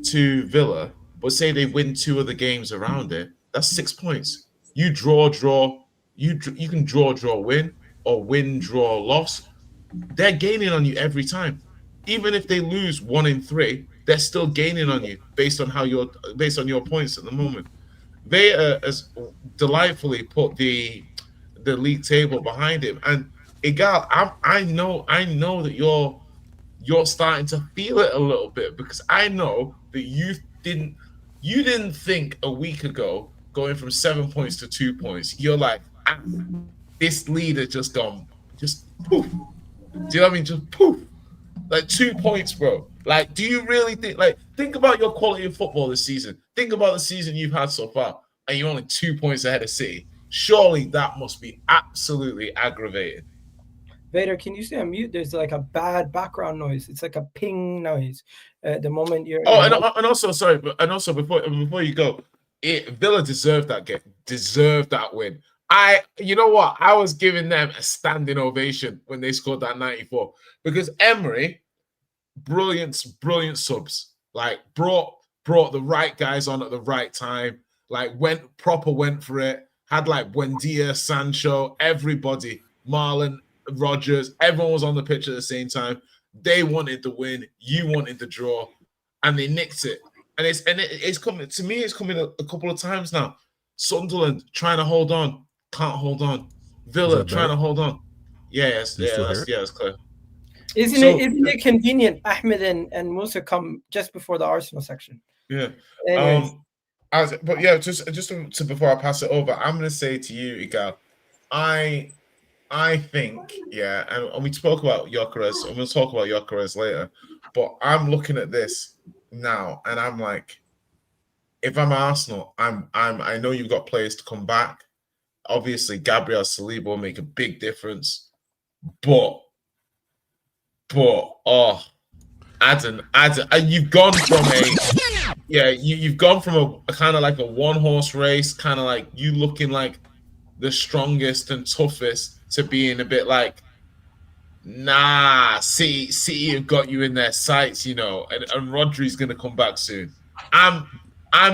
S5: to Villa, but say they win 2 of the games around it, that's 6 points. You draw, you can draw, win, or win, draw, loss. They're gaining on you every time. Even if they lose 1 in 3, they're still gaining on you based on your points at the moment. They has delightfully put the league table behind him. And Egal, I know that you're starting to feel it a little bit, because I know that you didn't think a week ago going from 7 points to 2 points. You're like, this lead has just gone, just poof. Do you know what I mean? Just poof. Like 2 points, bro. Like, do you really think about your quality of football this season? Think about the season you've had so far, and you're only 2 points ahead of City. Surely that must be absolutely aggravating.
S1: Vader, can you stay on mute? There's like a bad background noise. It's like a ping noise at the moment you're.
S5: And also before you go, Villa deserved that game, deserved that win. You know what? I was giving them a standing ovation when they scored that 94, because Emery, brilliant subs, like brought the right guys on at the right time, like went for it, had like Buendia, Sancho, everybody, Marlon, Rodgers, everyone was on the pitch at the same time. They wanted the win, you wanted the draw, and they nicked it. And it's coming to me. It's coming a couple of times now. Sunderland trying to hold on, can't hold on. Villa trying to hold on. Yes, it's clear.
S1: Isn't it convenient? Ahmed and Musa come just before the Arsenal section.
S5: Yeah.
S1: Anyways.
S5: Just to before I pass it over, I'm going to say to you, Egal, I think, and we spoke about Gyökeres, and we'll talk about Gyökeres later, but I'm looking at this now, and I'm like, if I'm Arsenal, I know you've got players to come back. Obviously, Gabriel Saliba will make a big difference, but Adam, you've gone from you've gone from a kind of like a one-horse race, kind of like you looking like the strongest and toughest, to being a bit like, nah, City have got you in their sights, and Rodri's going to come back soon. I'm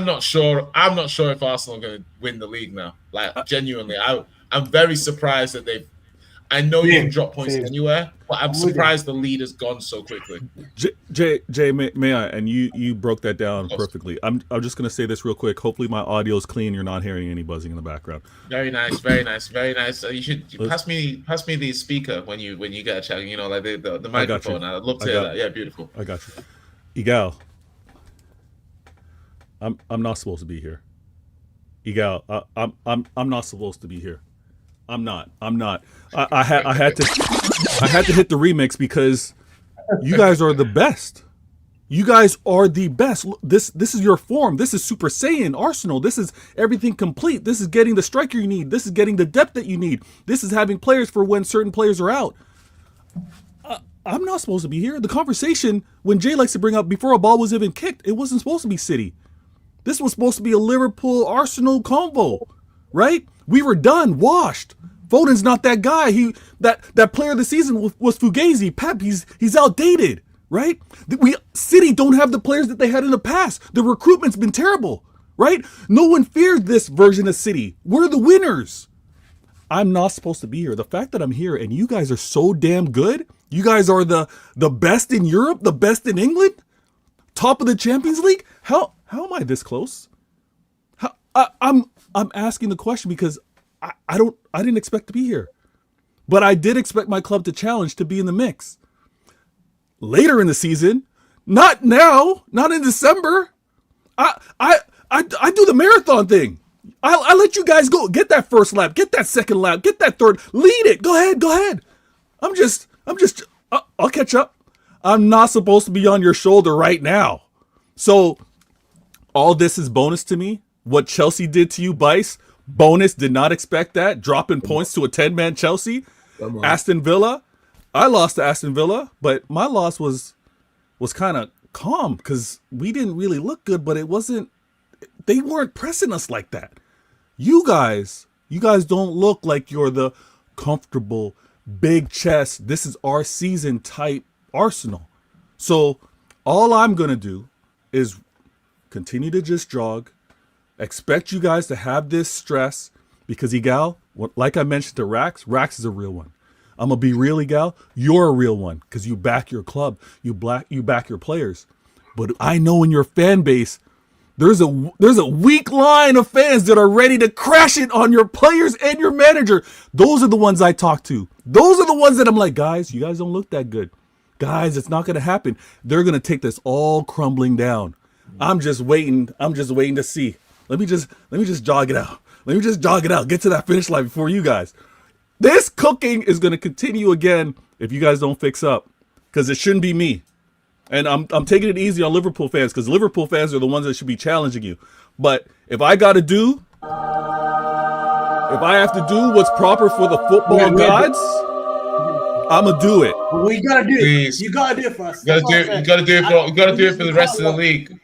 S5: not sure. I'm not sure if Arsenal are going to win the league now. Like, genuinely, I'm very surprised that they've. I know you can drop points anywhere, but I'm surprised the lead has gone so quickly.
S4: Jay, may I? And you broke that down perfectly. I'm just going to say this real quick. Hopefully my audio is clean. You're not hearing any buzzing in the background.
S5: Very nice, very nice, very nice. You should pass me the speaker when you get a chance. Like the microphone. I'd love to hear that. Yeah, beautiful.
S4: I got you. Egal, I'm not supposed to be here. Egal, I'm not supposed to be here. I'm not. I had to hit the remix because you guys are the best. You guys are the best. This is your form. This is Super Saiyan Arsenal. This is everything complete. This is getting the striker you need. This is getting the depth that you need. This is having players for when certain players are out. I'm not supposed to be here. The conversation when Jay likes to bring up before a ball was even kicked, it wasn't supposed to be City. This was supposed to be a Liverpool Arsenal convo, right? We were done, washed. Foden's not that guy. That player of the season was Fugazi. Pep, he's outdated, right? City don't have the players that they had in the past. The recruitment's been terrible, right? No one feared this version of City. We're the winners. I'm not supposed to be here. The fact that I'm here and you guys are so damn good, you guys are the best in Europe, the best in England, top of the Champions League. How am I this close? I'm asking the question because I didn't expect to be here, but I did expect my club to challenge to be in the mix later in the season. Not now, not in December. I do the marathon thing. I let you guys go. Get that first lap, get that second lap, get that third. Lead it. Go ahead. I'll catch up. I'm not supposed to be on your shoulder right now. So all this is bonus to me. What Chelsea did to you, Bice, bonus. Did not expect that. Dropping points to a 10-man Chelsea. Aston Villa. I lost to Aston Villa, but my loss was kind of calm because we didn't really look good, but they weren't pressing us like that. You guys don't look like you're the comfortable, big chest, this is our season type Arsenal. So all I'm going to do is continue to just jog, expect you guys to have this stress because Egal, like I mentioned to Rax is a real one. I'm going to be real, Egal. You're a real one because you back your club, you back your players. But I know in your fan base, there's a weak line of fans that are ready to crash it on your players and your manager. Those are the ones I talk to. Those are the ones that I'm like, guys, you guys don't look that good. Guys, it's not going to happen. They're going to take this all crumbling down. I'm just waiting to see. Let me just jog it out. Get to that finish line before you guys. This cooking is going to continue again if you guys don't fix up because it shouldn't be me. And I'm taking it easy on Liverpool fans because Liverpool fans are the ones that should be challenging you. But if I have to do what's proper for the football gods, I'm gonna do it.
S6: Well, you gotta do it.
S5: Please.
S6: You gotta do it for us.
S5: You gotta do it for the rest of the league.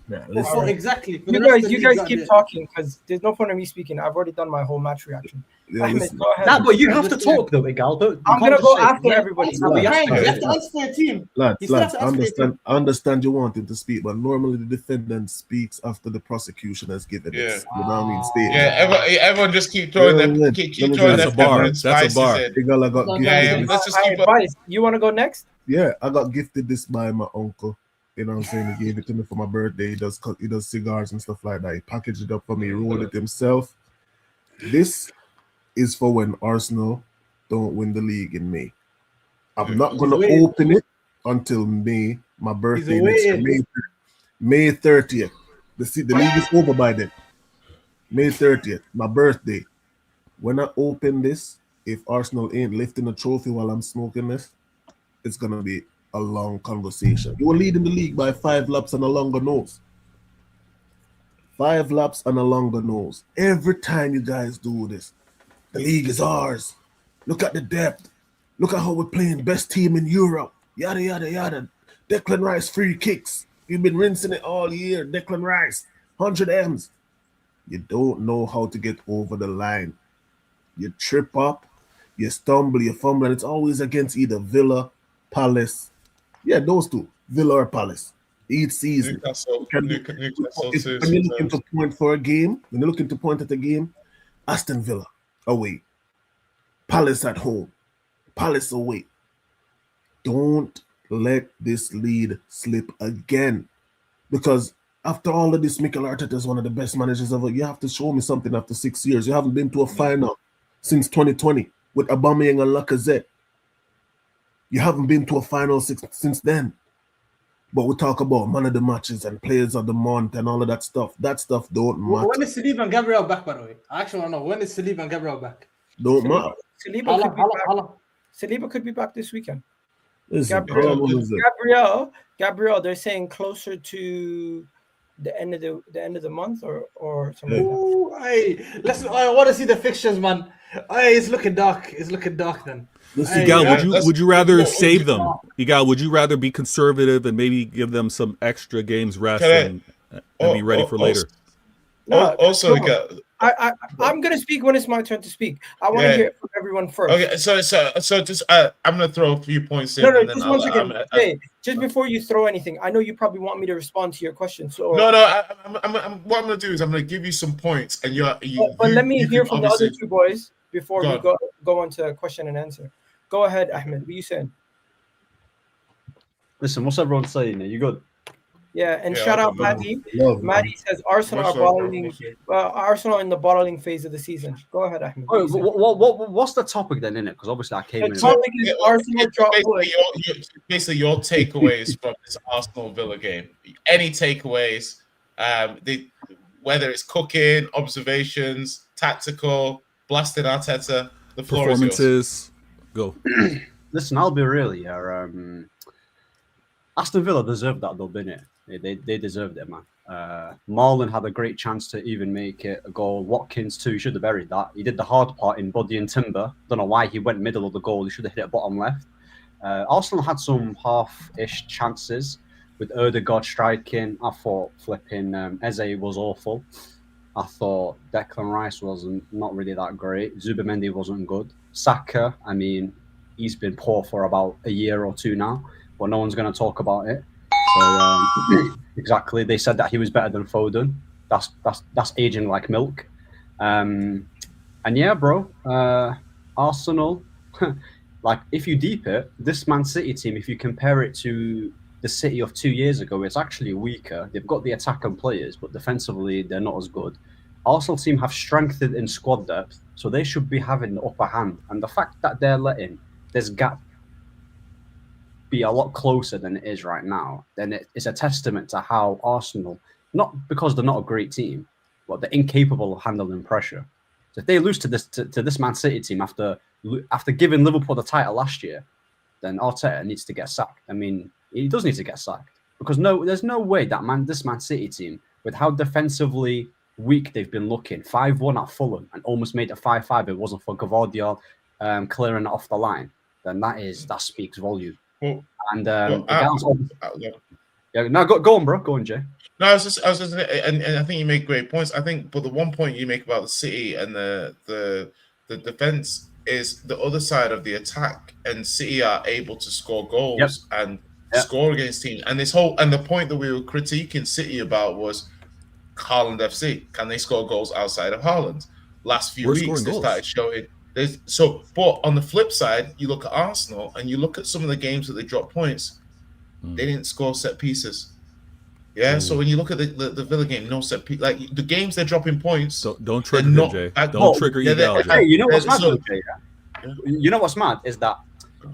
S3: Yeah,
S6: Exactly. For
S1: You guys keep talking because there's no point in me speaking. I've already done my whole match reaction.
S3: Yeah, listen.
S1: Go ahead.
S7: Nah, but you have to talk though, Egal.
S1: I'm gonna go after everybody.
S6: You have to answer their team.
S3: Lads, I understand you want him to speak, but normally the defendant speaks after the prosecution has given it. You know what I mean? Statement.
S5: Yeah, everyone just keep throwing their
S4: That's a bar. That's a bar.
S3: Egal, I got gifted.
S5: Let's just keep
S1: Advice. You want to go next?
S3: Yeah, I got gifted this by my uncle. You know what I'm saying? He gave it to me for my birthday. He does cigars and stuff like that. He packaged it up for me, rolled it himself. This is for when Arsenal don't win the league in May. I'm not going to open it until May, my birthday next year, May 30th. The league is over by then. May 30th, my birthday. When I open this, if Arsenal ain't lifting a trophy while I'm smoking this, it's going to be a long conversation. You were leading the league by 5 laps and a longer nose. 5 laps and a longer nose. Every time you guys do this, the league is ours. Look at the depth. Look at how we're playing. Best team in Europe. Yada, yada, yada. Declan Rice free kicks. You've been rinsing it all year. Declan Rice, 100 M's. You don't know how to get over the line. You trip up, you stumble, you fumble, and it's always against either Villa, Palace. Yeah, those two, Villa or Palace. Each season.
S5: Newcastle
S3: When
S5: too.
S3: you're looking to point for a game, when you're looking to point at a game, Aston Villa away, Palace at home, Palace away. Don't let this lead slip again. Because after all of this, Mikel Arteta is one of the best managers ever. You have to show me something after 6 years. You haven't been to a final since 2020 with Aubameyang and Lacazette. You haven't been to a final since then. But we talk about man of the matches and players of the month and all of that stuff. That stuff don't matter.
S6: When is Saliba and Gabriel back, by the way? I actually want to know, when is Saliba and Gabriel back?
S3: Don't matter.
S1: Saliba could be back this weekend.
S3: Listen,
S1: Gabriel, they're saying closer to the end of the month or something.
S6: Ooh, I want to see the fixtures, man. It's looking dark. It's looking dark then.
S4: Egal, would you rather save them? Egal, would you rather be conservative and maybe give them some extra games rest and be ready for later?
S5: Also,
S1: I'm gonna speak when it's my turn to speak. I want to hear it from everyone first.
S5: Okay, so just I'm gonna throw a few points in.
S1: No, just 1 second. Just before you throw anything, I know you probably want me to respond to your question. So
S5: no. What I'm gonna do is I'm gonna give you some points, and
S1: but let me hear from the other two boys before we go on to question and answer. Go ahead, Ahmed. What are you saying?
S7: Listen, what's everyone saying? Are you good?
S1: Yeah, and shout out Maddie. Maddie says Arsenal are bottling. Arsenal in the bottling phase of the season. Go ahead, Ahmed.
S7: What's the topic then, innit? Because obviously I came in.
S1: The topic is Arsenal drop points.
S5: Basically, your takeaways from this Arsenal Villa game. Any takeaways? Whether it's cooking, observations, tactical, blasting Arteta, the floor
S4: performances. Go.
S7: Listen, I'll be real here. Aston Villa deserved that though, didn't it? They deserved it, man. Marlon had a great chance to even make it a goal. Watkins too, should have buried that. He did the hard part in body and timber. Don't know why he went middle of the goal. He should have hit it bottom left. Arsenal had some half-ish chances with Odegaard striking. I thought flipping Eze was awful. I thought Declan Rice wasn't not really that great. Zubimendi wasn't good. Saka, I mean, he's been poor for about a year or two now, but no one's going to talk about it. So exactly, they said that he was better than Foden. That's aging like milk. And yeah, bro, Arsenal. Like if you deep it, this Man City team, if you compare it to the City of 2 years ago, it's actually weaker. They've got the attack and players, but defensively they're not as good. Arsenal team have strengthened in squad depth, so they should be having the upper hand. And the fact that they're letting this gap be a lot closer than it is right now, then it's a testament to how Arsenal, not because they're not a great team, but they're incapable of handling pressure. So if they lose to this Man City team after giving Liverpool the title last year, then Arteta needs to get sacked. I mean, he does need to get sacked because there's no way that this Man City team, with how defensively weak they've been looking, 5-1 at Fulham and almost made it 5-5. It wasn't for Gavardia clearing it off the line. Then that speaks volume. Well, and no, go on, bro. Go on, Jay.
S5: No, I was just, and I think you make great points. I think, but the one point you make about the City and the defense is the other side of the attack, and City are able to score goals and score against teams. And the point that we were critiquing City about was Haaland FC. Can they score goals outside of Haaland? Last few weeks they started showing. But on the flip side, you look at Arsenal and you look at some of the games that they dropped points. They didn't score set pieces. Yeah, so when you look at the Villa game, no set piece. Like the games they're dropping points.
S4: Don't trigger them, Jay. Don't trigger Egal, Jay.
S7: Hey, you know what's mad, Jay? You know what's mad is that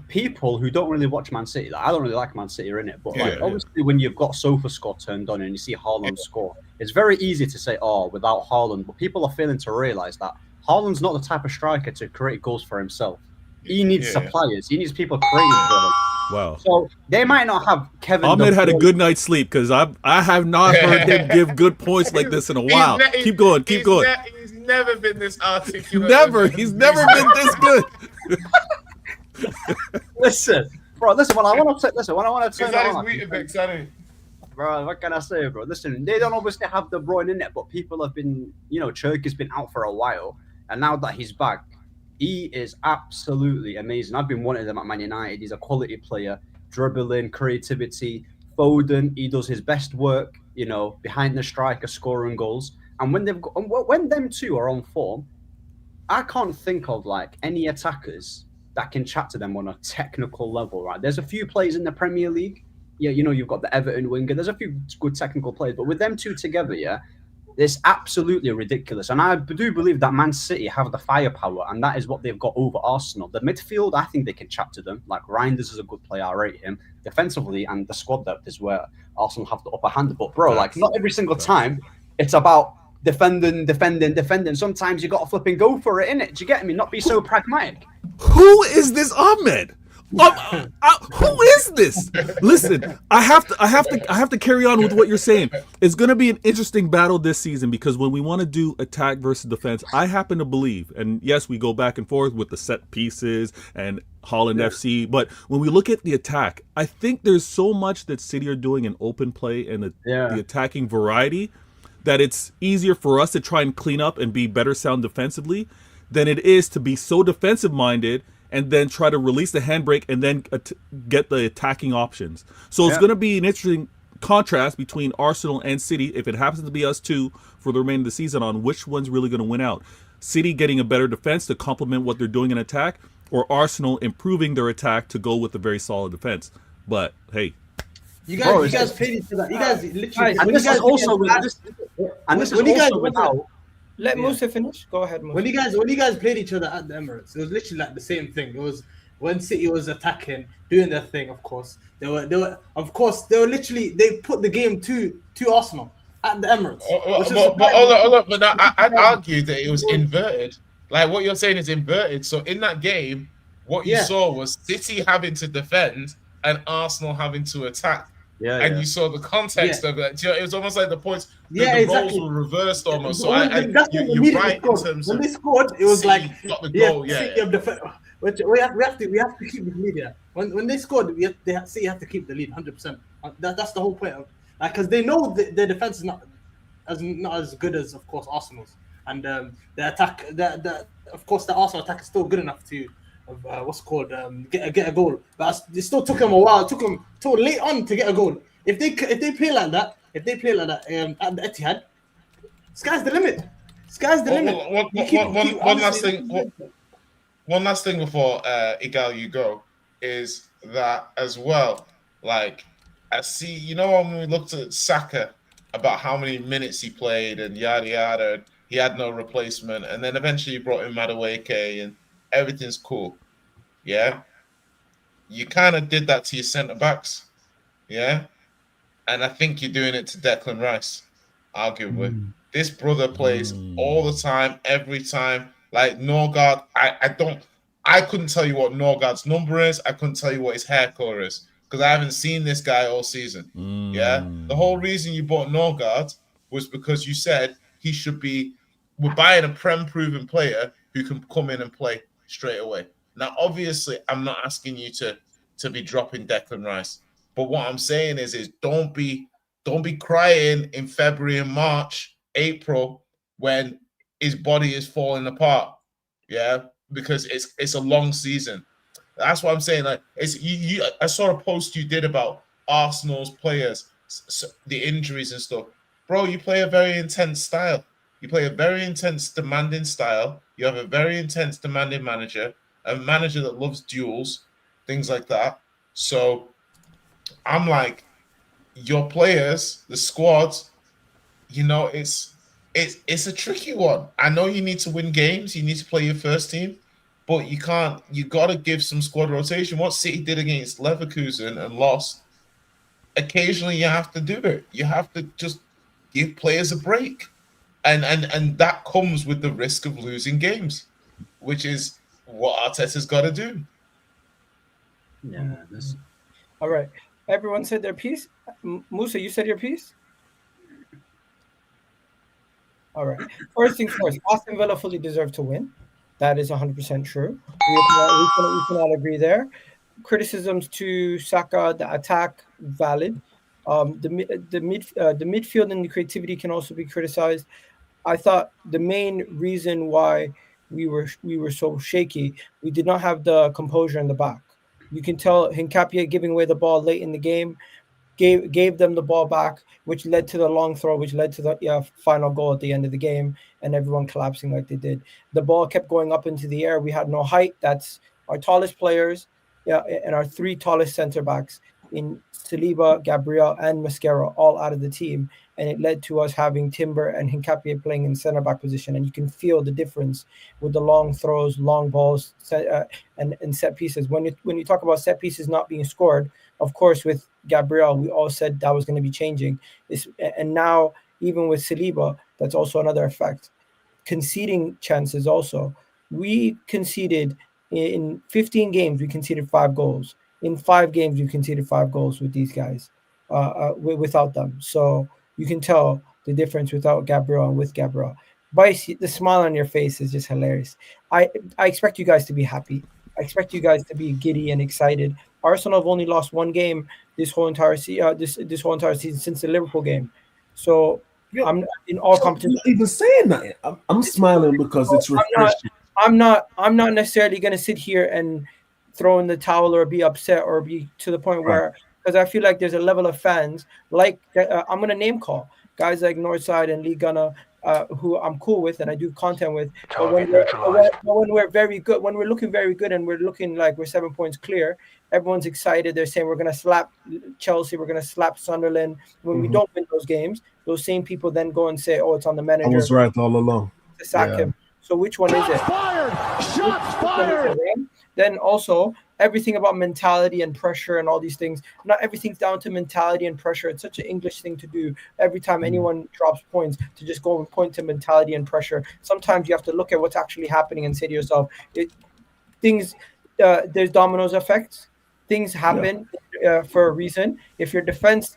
S7: people who don't really watch Man City, like, I don't really like Man City, in it, but obviously when you've got SofaScore turned on and you see Haaland score, it's very easy to say, oh, without Haaland, but people are failing to realise that Haaland's not the type of striker to create goals for himself. He needs suppliers. He needs people creating for him.
S4: Wow.
S7: So they might not have Kevin.
S4: Ahmed had a good night's sleep because I have not heard him give good points like this in a while. Keep going.
S5: He's never been this articulate.
S4: He's never been this good.
S7: Listen, Bro, listen, when I want to turn it
S5: That is
S7: on,
S5: muted, Vic, sorry.
S7: bro, what can I say, bro? Listen, they don't obviously have De Bruyne in it, but people have been, Cherky's been out for a while, and now that he's back, he is absolutely amazing. I've been wanting him at Man United. He's a quality player, dribbling, creativity. Foden, he does his best work, behind the striker, scoring goals. And when them two are on form, I can't think of like any attackers that can chat to them on a technical level, right? There's a few players in the Premier League. Yeah, you've got the Everton winger. There's a few good technical players, but with them two together, yeah, it's absolutely ridiculous. And I do believe that Man City have the firepower, and that is what they've got over Arsenal. The midfield, I think they can chat to them. Like Reinders is a good player, I rate him. Defensively, and the squad depth is where Arsenal have the upper hand. But bro, like not every single time it's about defending. Sometimes you got to flip and go for it, innit? Do you get me? Not be so pragmatic.
S4: Who is this Ahmed? Who is this? Listen, I have to carry on with what you're saying. It's going to be an interesting battle this season because when we want to do attack versus defense, I happen to believe, and yes, we go back and forth with the set pieces and Holland FC, but when we look at the attack, I think there's so much that City are doing in open play and the attacking variety that it's easier for us to try and clean up and be better sound defensively than it is to be so defensive minded and then try to release the handbrake and then get the attacking options. So it's going to be an interesting contrast between Arsenal and City, if it happens to be us two for the remainder of the season, on which one's really going to win out. City getting a better defense to complement what they're doing in attack, or Arsenal improving their attack to go with a very solid defense. But, hey.
S6: You guys played each other. You guys literally...
S7: And this is also without...
S1: Let Musa finish. Go ahead, Musa.
S6: When you guys played each other at the Emirates, it was literally like the same thing. It was when City was attacking, doing their thing. Of course, they were literally they put the game to Arsenal at the Emirates.
S5: But I'd argue that it was inverted. Like what you're saying is inverted. So in that game, what you saw was City having to defend and Arsenal having to attack. You saw the context of that. It was almost like the points. The roles were reversed almost. So you're right in terms
S6: when they scored, it was like
S5: got the goal.
S6: We have to keep the lead. Yeah, when they scored, City have to keep the lead 100%. That's the whole point. Because they know their defense is not as good as, of course, Arsenal's, and the attack. Of course, the Arsenal attack is still good enough to. Get a goal, but it still took them a while. It took them till late on to get a goal. If they play like that, at the Etihad, sky's the limit.
S5: One last thing before Egal you go is that as well. Like I see, when we looked at Saka about how many minutes he played and yada yada, he had no replacement, and then eventually you brought in Madueke and. Everything's cool, yeah. You kind of did that to your centre backs, yeah, and I think you're doing it to Declan Rice, arguably. This brother plays all the time, every time. Like Norgard, I couldn't tell you what Norgard's number is. I couldn't tell you what his hair color is because I haven't seen this guy all season. Yeah, the whole reason you bought Norgard was because you said he should be. We're buying a prem-proven player who can come in and play straight away. Now, obviously, I'm not asking you to be dropping Declan Rice, but what I'm saying is don't be crying in February and March, April when his body is falling apart. Yeah, because it's a long season. That's what I'm saying. Like it's you. I saw a post you did about Arsenal's players, the injuries and stuff. Bro, you play a very intense style. You play a very intense, demanding style. You have a very intense, demanding manager, a manager that loves duels, things like that. So I'm like, your players, the squads, it's a tricky one. I know you need to win games. You need to play your first team, but you can't. You got to give some squad rotation. What City did against Leverkusen and lost, occasionally you have to do it. You have to just give players a break. And that comes with the risk of losing games, which is what Arteta's got to do.
S7: Yeah.
S1: All right. Everyone said their piece. Musa, you said your piece? All right. First things first, Aston Villa fully deserve to win. That is 100% true. We cannot agree there. criticisms to Saka, the attack, valid. The midfield and the creativity can also be criticized. I thought the main reason why we were so shaky, we did not have the composure in the back. You can tell Hincapié giving away the ball late in the game gave them the ball back, which led to the long throw, which led to the final goal at the end of the game, and everyone collapsing like they did. The ball kept going up into the air. We had no height. That's our tallest players, and our three tallest center backs in Saliba, Gabriel, and Mascara all out of the team, and it led to us having Timber and Hincapié playing in center back position, and you can feel the difference with the long throws, long balls, and set pieces. When you talk about set pieces not being scored, of course, with Gabriel, we all said that was going to be changing. And now, even with Saliba, that's also another effect. Conceding chances also. We conceded in 15 games, we conceded 5 goals. In 5 games, we conceded 5 goals with these guys, without them. So you can tell the difference without Gabriel and with Gabriel. Vice, the smile on your face is just hilarious. I expect you guys to be happy. I expect you guys to be giddy and excited. Arsenal have only lost 1 game this whole entire this whole entire season since the Liverpool game. So I'm in all competitions.
S3: Not even saying that. I'm smiling because it's refreshing.
S1: I'm not necessarily going to sit here and throw in the towel or be upset or be to the point where, because I feel like there's a level of fans like I'm going to name call guys like Northside and Lee Gunner, who I'm cool with and I do content with. But when we're very good, when we're looking very good and we're looking like we're 7 points clear, everyone's excited. They're saying we're going to slap Chelsea, we're going to slap Sunderland. When we don't win those games, those same people then go and say, "Oh, it's on the manager."
S3: I was right all along.
S1: To sack him. So which one is it?
S8: Shots fired.
S1: Then also everything about mentality and pressure and all these things. Not everything's down to mentality and pressure. It's such an English thing to do. Every time anyone drops points, to just go and point to mentality and pressure. Sometimes you have to look at what's actually happening and say to yourself, there's dominoes effects. Things happen for a reason. If your defense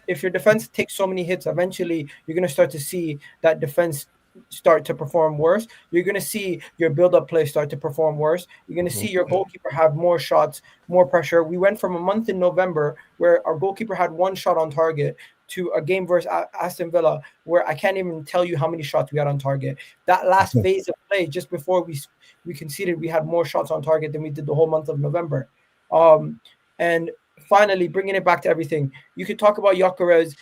S1: takes so many hits, eventually you're going to start to see that defense start to perform worse. You're going to see your build-up play start to perform worse. You're going to see your goalkeeper have more shots, more pressure. We went from a month in November where our goalkeeper had 1 shot on target to a game versus Aston Villa where I can't even tell you how many shots we had on target. That last phase of play, just before we conceded, we had more shots on target than we did the whole month of November. And finally, bringing it back to everything, you could talk about Gyökeres,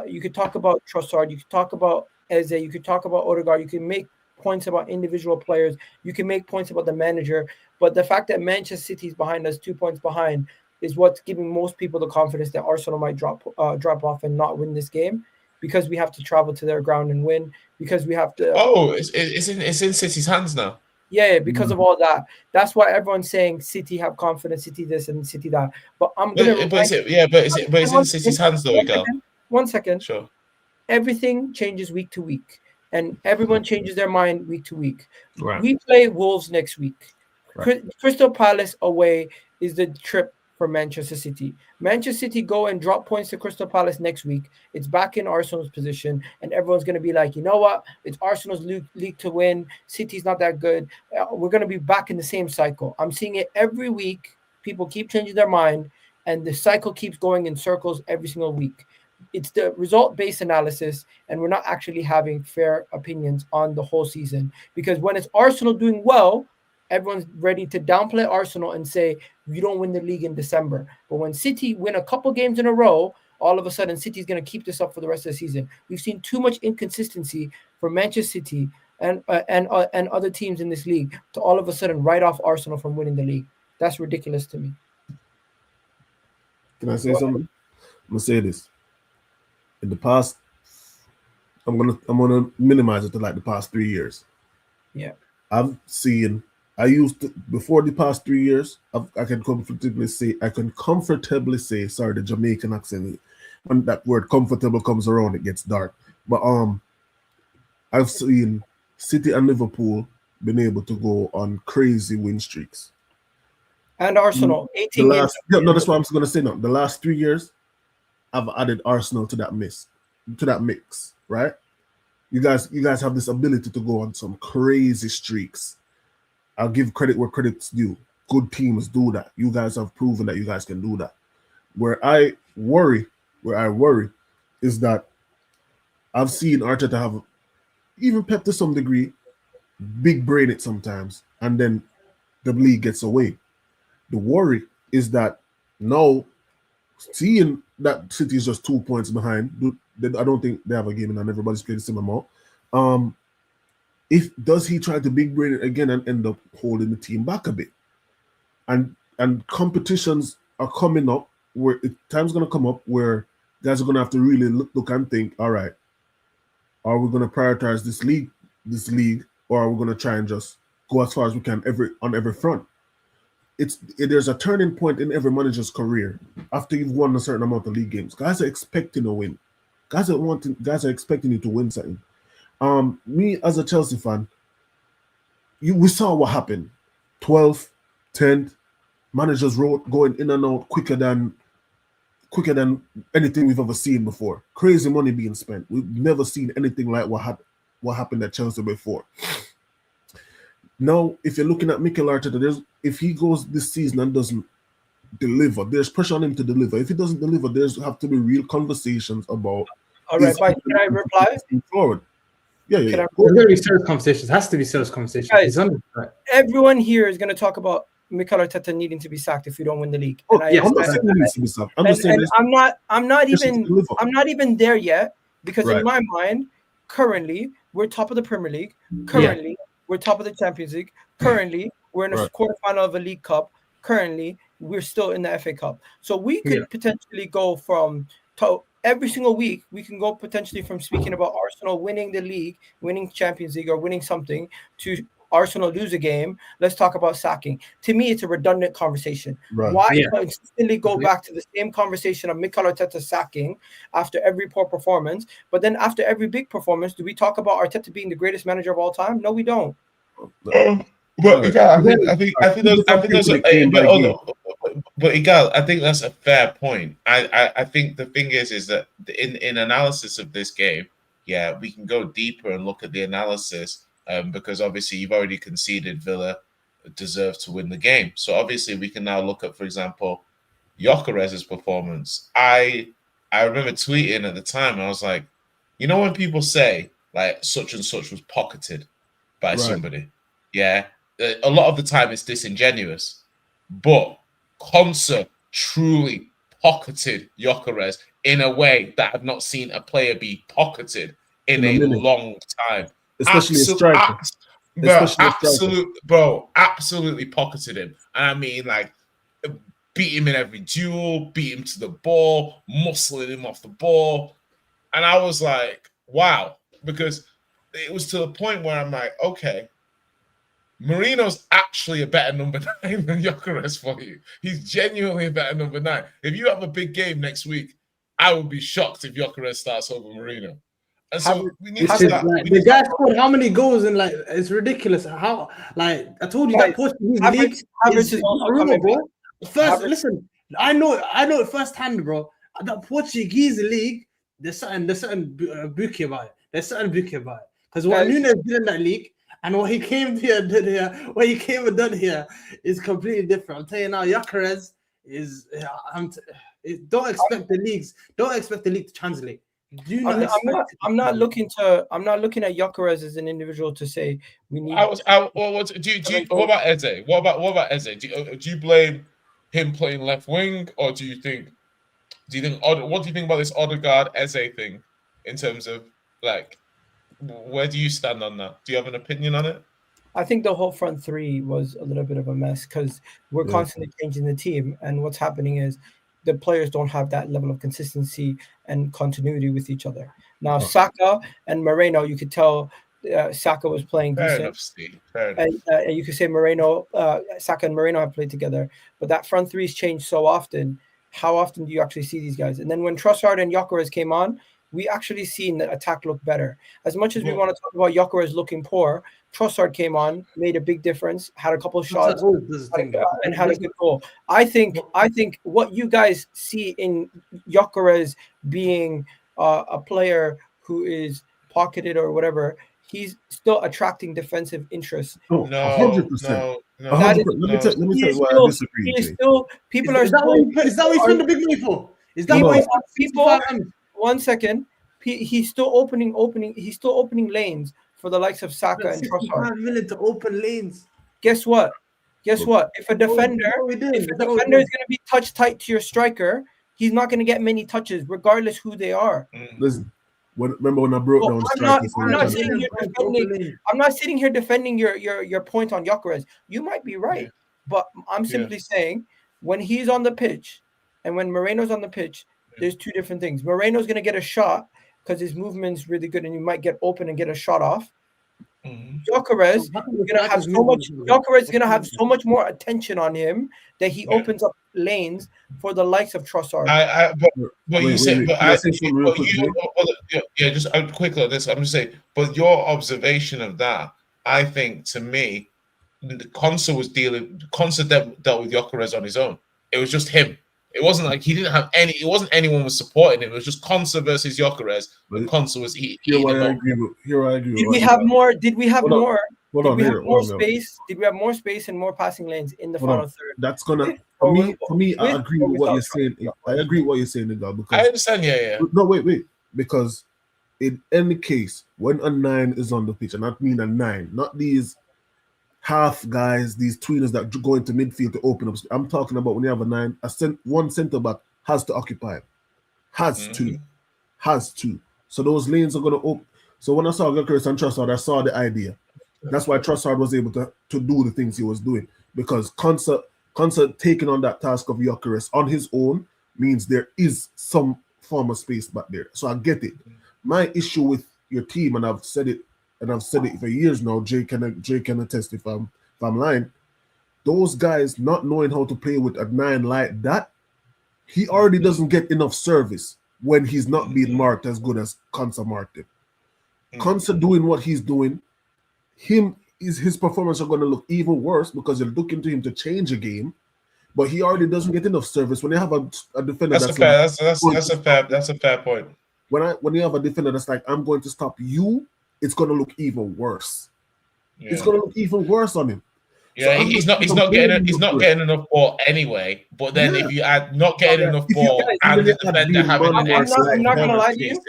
S1: you could talk about Trossard, you could talk about Eze, you could talk about Odegaard, you can make points about individual players, you can make points about the manager, but the fact that Manchester City is behind us, 2 points behind, is what's giving most people the confidence that Arsenal might drop off and not win this game, because we have to travel to their ground and win, because we have to.
S5: It's in City's hands now.
S1: Yeah, because of all that. That's why everyone's saying City have confidence, City this and City that. But
S5: it's in City's hands though, Egal.
S1: 1 second.
S5: Sure.
S1: Everything changes week to week, and everyone changes their mind week to week.
S3: Right.
S1: We play Wolves next week.
S3: Right.
S1: Crystal Palace away is the trip for Manchester City. Manchester City go and drop points to Crystal Palace next week. It's back in Arsenal's position, and everyone's going to be like, you know what? It's Arsenal's league to win. City's not that good. We're going to be back in the same cycle. I'm seeing it every week. People keep changing their mind, and the cycle keeps going in circles every single week. It's the result-based analysis, and we're not actually having fair opinions on the whole season. Because when it's Arsenal doing well, everyone's ready to downplay Arsenal and say, you don't win the league in December. But when City win a couple games in a row, all of a sudden City's going to keep this up for the rest of the season. We've seen too much inconsistency for Manchester City and other teams in this league to all of a sudden write off Arsenal from winning the league. That's ridiculous to me.
S3: Can I say something? I'm gonna say this. In the past, I'm gonna minimize it to like the past 3 years.
S1: Yeah,
S3: Before the past 3 years, I can comfortably say, sorry, the Jamaican accent, when that word comfortable comes around, it gets dark. But I've seen City and Liverpool been able to go on crazy win streaks.
S1: And Arsenal, 18 games.
S3: That's what I'm going to say now. The last 3 years, I've added Arsenal to that mix, right? You guys have this ability to go on some crazy streaks. I'll give credit where credit's due. good teams do that. You guys have proven that you guys can do that. Where I worry is that I've seen Arteta have, even Pep to some degree, big brain it sometimes, and then the league gets away. The worry is that now, seeing that City is just 2 points behind, I don't think they have a game and everybody's played the same amount. Does he try to big brain it again and end up holding the team back a bit? And competitions are coming up where time's going to come up where guys are going to have to really look and think, all right, are we going to prioritize this league, or are we going to try and just go as far as we can on every front? There's a turning point in every manager's career after you've won a certain amount of league games. Guys are expecting a win. Guys are expecting you to win something. Me as a Chelsea fan, we saw what happened. 12th, 10th, managers going in and out quicker than anything we've ever seen before. Crazy money being spent. We've never seen anything like what happened at Chelsea before. Now, if you're looking at Mikel Arteta, if he goes this season and doesn't deliver, there's pressure on him to deliver. If he doesn't deliver, there's have to be real conversations about.
S1: All right, Mike, can I reply?
S3: Forward. Yeah.
S6: There's going to be serious conversations. It has to be serious conversations.
S1: Guys, everyone here is going to talk about Mikel Arteta needing to be sacked if we don't win the league.
S3: I'm not saying he needs to be sacked. I'm
S1: not even there yet, because in my mind, currently we're top of the Premier League. Currently, we're top of the Champions League. Currently, we're in a quarterfinal of a League Cup. Currently, we're still in the FA Cup. So we could potentially go from every single week. We can go potentially from speaking about Arsenal winning the league, winning Champions League, or winning something, to Arsenal lose a game. Let's talk about sacking. To me, it's a redundant conversation.
S3: Right.
S1: Why consistently go back to the same conversation of Mikel Arteta sacking after every poor performance, but then after every big performance, do we talk about Arteta being the greatest manager of all time? No, we don't.
S5: But Egal, I think that's a fair point. I think the thing is that in analysis of this game, we can go deeper and look at the analysis, because obviously you've already conceded Villa deserve to win the game. So obviously we can now look at, for example, Gyökeres' performance. I remember tweeting at the time, and I was like, you know, when people say like such and such was pocketed by somebody, a lot of the time it's disingenuous, but Konsa truly pocketed Gyökeres in a way that I've not seen a player be pocketed in a long time.
S3: Especially a striker.
S5: Absolutely pocketed him. And I mean, like, beat him in every duel, beat him to the ball, muscling him off the ball. And I was like, wow, because it was to the point where I'm like, okay, Marino's actually a better number 9 than Gyökeres for you. He's genuinely a better number 9. If you have a big game next week, I would be shocked if Gyökeres starts over Marino. And so we need to start.
S6: The guy scored how many goals in, like, it's ridiculous. How, like, I told you that Portuguese league is brutal, bro. Listen, I know it firsthand, bro. That Portuguese league, there's something bookie about it. Because what Nunes did in that league and what he came here and did here, what he came and done here is completely different. I'm telling you now, Gyökeres is. Don't expect the league to translate.
S1: I'm not looking at Gyökeres as an individual to say we need.
S5: What about Eze? What about Eze? Do you blame him playing left wing, or do you think what do you think about this Odegaard Eze thing in terms of, like, where do you stand on that? Do you have an opinion on it?
S1: I think the whole front three was a little bit of a mess because we're constantly changing the team, and what's happening is the players don't have that level of consistency and continuity with each other. Now, Saka and Moreno, you could tell Saka was playing decent.
S5: Fair enough.
S1: And you could say Saka and Moreno have played together, but that front three's changed so often. How often do you actually see these guys? And then when Trossard and Gyökeres came on, we actually seen the attack look better. As much as we want to talk about Gyökeres looking poor, Trossard came on, made a big difference, had a couple of shots, and had a good goal. I think what you guys see in Gyökeres being a player who is pocketed or whatever, he's still attracting defensive interest.
S3: No,
S5: No,
S3: 100%.
S5: no,
S3: 100%.
S5: no.
S3: Let me
S1: He
S3: tell
S1: is
S3: you why I
S1: still,
S3: disagree,
S1: he is
S3: Jay.
S1: still, people are
S6: Is that
S1: still,
S6: what he spent the big money for? Is that
S3: Hold
S6: why he
S3: on.
S6: spent
S1: people,
S6: 65 M?
S1: 1 second, he's still opening lanes for the likes of Saka and Trossard.
S6: 65 million to open lanes.
S1: Guess what? If a defender,
S6: what we doing?
S1: if
S6: Is
S1: a
S6: that what we're
S1: defender is
S6: doing?
S1: going to be touch tight to your striker, he's not going to get many touches, regardless who they are.
S3: Listen, remember when I broke
S1: Well,
S3: down
S1: I'm not
S3: strikers?
S1: sitting here defending. I'm not sitting here defending your point on Gyökeres. You might be right, but I'm simply saying when he's on the pitch and when Moreno's on the pitch, there's two different things. Moreno's going to get a shot because his movement's really good, and you might get open and get a shot off. Gyökeres is gonna have so much. Gyökeres is gonna have so much more attention on him that he opens up lanes for the likes of Trossard.
S3: But you say,
S5: yeah, just quickly on this. I'm just saying, but your observation of that, I think, to me, Konsa dealt with Gyökeres on his own. It was just him. It wasn't like he didn't have any. It wasn't anyone was supporting him. It was just Konsa versus Gyökeres. And Konsa was eating.
S3: I agree.
S1: Did we have more? Did we have more?
S3: Hold
S1: did
S3: on,
S1: we have
S3: here,
S1: more
S3: hold on.
S1: space? Did we have more space and more passing lanes in the final third?
S3: That's gonna for me. I agree with what you're saying. I agree with what you're saying, Egal, because
S5: I understand. Yeah.
S3: No, wait. Because in any case, when a 9 is on the pitch, and I mean a 9, not these half guys, these tweeners that go into midfield to open up. I'm talking about when you have a 9, one centre back has to occupy it. Has to. So those lanes are going to open. So when I saw Gyökeres and Trossard, I saw the idea. That's why Trossard was able to do the things he was doing, because Konsa taking on that task of Gyökeres on his own means there is some form of space back there. So I get it. My issue with your team, and I've said it for years now, Jay can attest if I'm lying, those guys not knowing how to play with a 9 like that, he already doesn't get enough service when he's not being marked as good as Konsa marked him. Konsa doing what he's doing, his performance are going to look even worse because you're looking to him to change a game, but he already doesn't get enough service. When you have a defender that's
S5: a fair point.
S3: When you have a defender that's like, I'm going to stop you, it's going to look even worse. Yeah. It's going to look even worse on him.
S5: Yeah, so he's not getting enough ball anyway. But then if you add not getting enough ball and the defender having an excellent,
S1: I'm not gonna lie to you.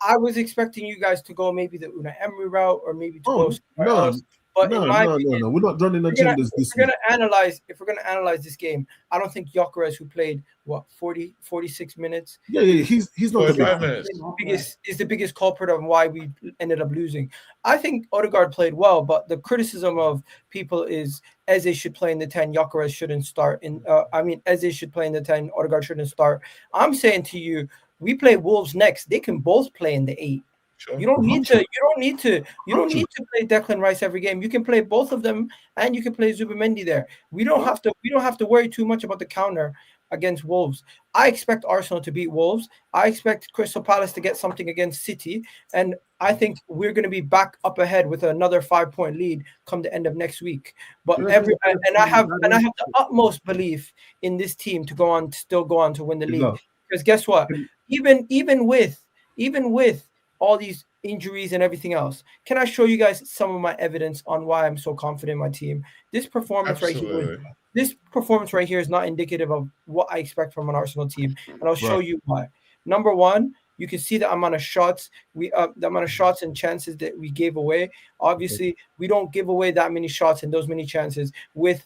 S1: I was expecting you guys to go maybe the Unai Emery route or maybe to go somewhere else. But
S3: no, we're not running agendas this week.
S1: If we're gonna analyze this game, I don't think Gyökeres, who played 46 minutes.
S3: Yeah, he's not
S1: the biggest culprit of why we ended up losing. I think Odegaard played well, but the criticism of people is Eze should play in the 10, Gyökeres shouldn't start. Eze should play in the 10, Odegaard shouldn't start. I'm saying to you, we play Wolves next. They can both play in the 8. Sure. You don't need to play Declan Rice every game. You can play both of them, and you can play Zubimendi there. We don't have to worry too much about the counter against Wolves. I expect Arsenal to beat Wolves. I expect Crystal Palace to get something against City, and I think we're going to be back up ahead with another 5-point lead come the end of next week. But I have the utmost belief in this team to go on to win the league. Because guess what? Even with all these injuries and everything else, can I show you guys some of my evidence on why I'm so confident in my team? This performance right here is not indicative of what I expect from an Arsenal team, and I'll show you why. Number one, you can see the amount of shots and chances that we gave away. Obviously, we don't give away that many shots and those many chances with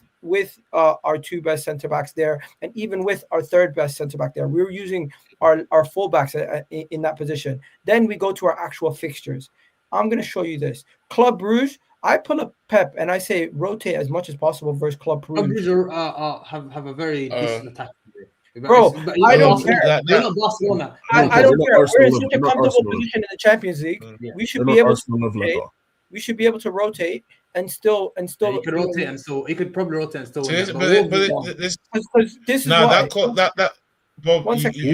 S1: our 2 best center backs there, and even with our 3rd best center back there. We were using our fullbacks in that position. Then we go to our actual fixtures. I'm going to show you this. Club Brugge, I pull up Pep and I say rotate as much as possible versus Club Brugge.
S6: Club Brugge have a very decent attack.
S1: Bro, I don't care.
S6: They're not Barcelona.
S1: I don't care. We're in such a comfortable position in the Champions League. We should be able to rotate. We should be able to rotate and still.
S6: He could rotate and still. He could probably rotate and still.
S5: This is why. If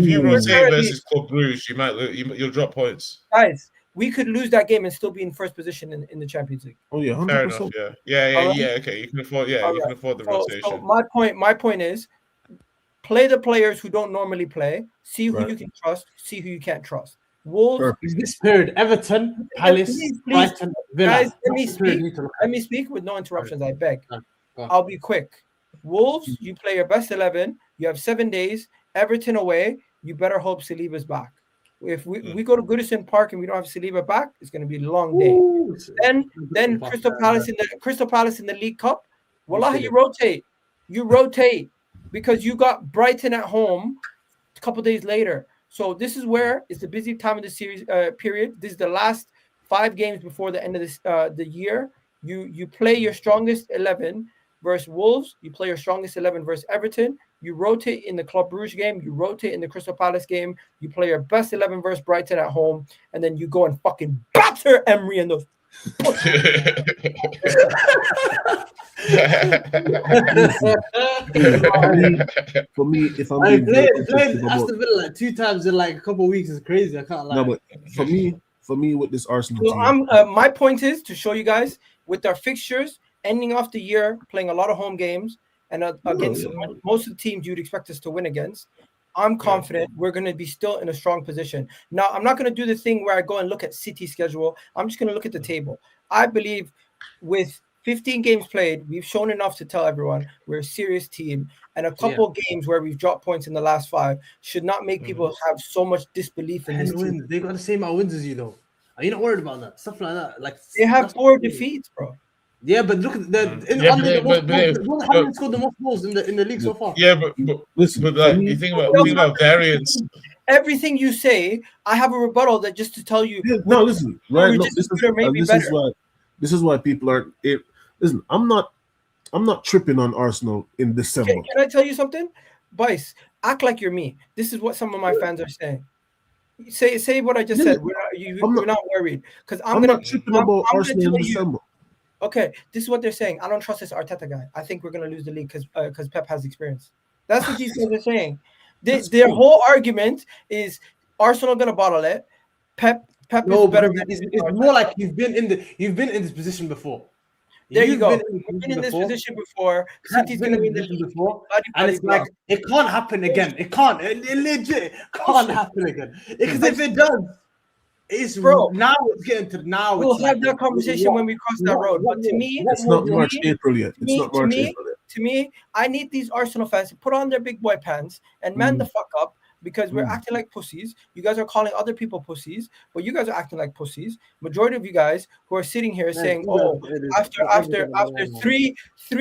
S5: you rotate versus Club Brugge, you'll drop points.
S1: Guys, we could lose that game and still be in first position in the Champions League.
S3: Oh yeah, 100%.
S5: Fair enough. Yeah. Okay, you can afford. Yeah, you can afford the rotation.
S1: So my point is, play the players who don't normally play. See who you can trust. See who you can't trust. Wolves.
S3: Perfect.
S6: Is this period Everton, Palace,
S1: Please,
S6: Brighton, Villa?
S1: guys, let
S6: That's
S1: me
S6: the period
S1: speak.
S6: we need to look at.
S1: Let me speak with no interruptions. I beg.
S6: Go on.
S1: I'll be quick. Wolves, you play your best 11. You have 7 days. Everton away. You better hope Saliba's back. If we go to Goodison Park and we don't have Saliba back, it's going to be a long day.
S6: Ooh,
S1: Then Crystal Palace in the League Cup. Wallahi, you rotate. You rotate because you got Brighton at home a couple days later. So this is where it's the busy time of the series period. This is the last 5 games before the end of this the year. You play your strongest 11 versus Wolves. You play your strongest 11 versus Everton. You rotate in the Club Brugge game. You rotate in the Crystal Palace game. You play your best 11 versus Brighton at home, and then you go and fucking batter Emery and those.
S3: For me, if I'm
S6: I
S3: being
S6: played Aston Villa like 2 times in like a couple of weeks is crazy. I can't lie.
S3: no, but for me with this Arsenal
S1: So
S3: team,
S1: my point is to show you guys with our fixtures ending off the year, playing a lot of home games, and against most of the teams you'd expect us to win against. I'm confident we're going to be still in a strong position. Now, I'm not going to do the thing where I go and look at City schedule. I'm just going to look at the table. I believe with 15 games played, we've shown enough to tell everyone we're a serious team. And a couple of games where we've dropped points in the last 5 should not make people have so much disbelief in this team.
S6: They got the same amount of wins as you, though. Are you not worried about that? Stuff like that. Like
S1: they have 4 defeats, bro.
S6: Yeah, but look at the haven't scored the most goals in the league so far.
S5: Yeah, but
S3: listen,
S5: but like, you think about variance.
S1: Everything you say, I have a rebuttal that just to tell you.
S3: No, listen, right? No, this is why people aren't. Listen, I'm not tripping on Arsenal in December.
S1: Can I tell you something, Bice? Act like you're me. This is what some of my fans are saying. Say what I just said. We're not worried because I'm
S3: not tripping about Arsenal in December.
S1: Okay, this is what they're saying. I don't trust this Arteta guy. I think we're gonna lose the league because Pep has experience. That's what these guys are saying. Their whole argument is Arsenal gonna bottle it. Pep
S6: no,
S1: is better.
S6: It's more like you've been in this position before.
S1: There you go. You've been in this position before. City's gonna be in this position
S6: before, and it's like it can't happen again. It can't. It legit can't happen again. Because if it does. It's now it's getting to now.
S1: We'll have that conversation when we cross that road. But to me,
S3: it's not March, April yet. It's not March, April yet.
S1: To me, I need these Arsenal fans to put on their big boy pants and man the fuck up because we're acting like pussies. You guys are calling other people pussies, but you guys are acting like pussies. Majority of you guys who are sitting here saying, "Oh, after 3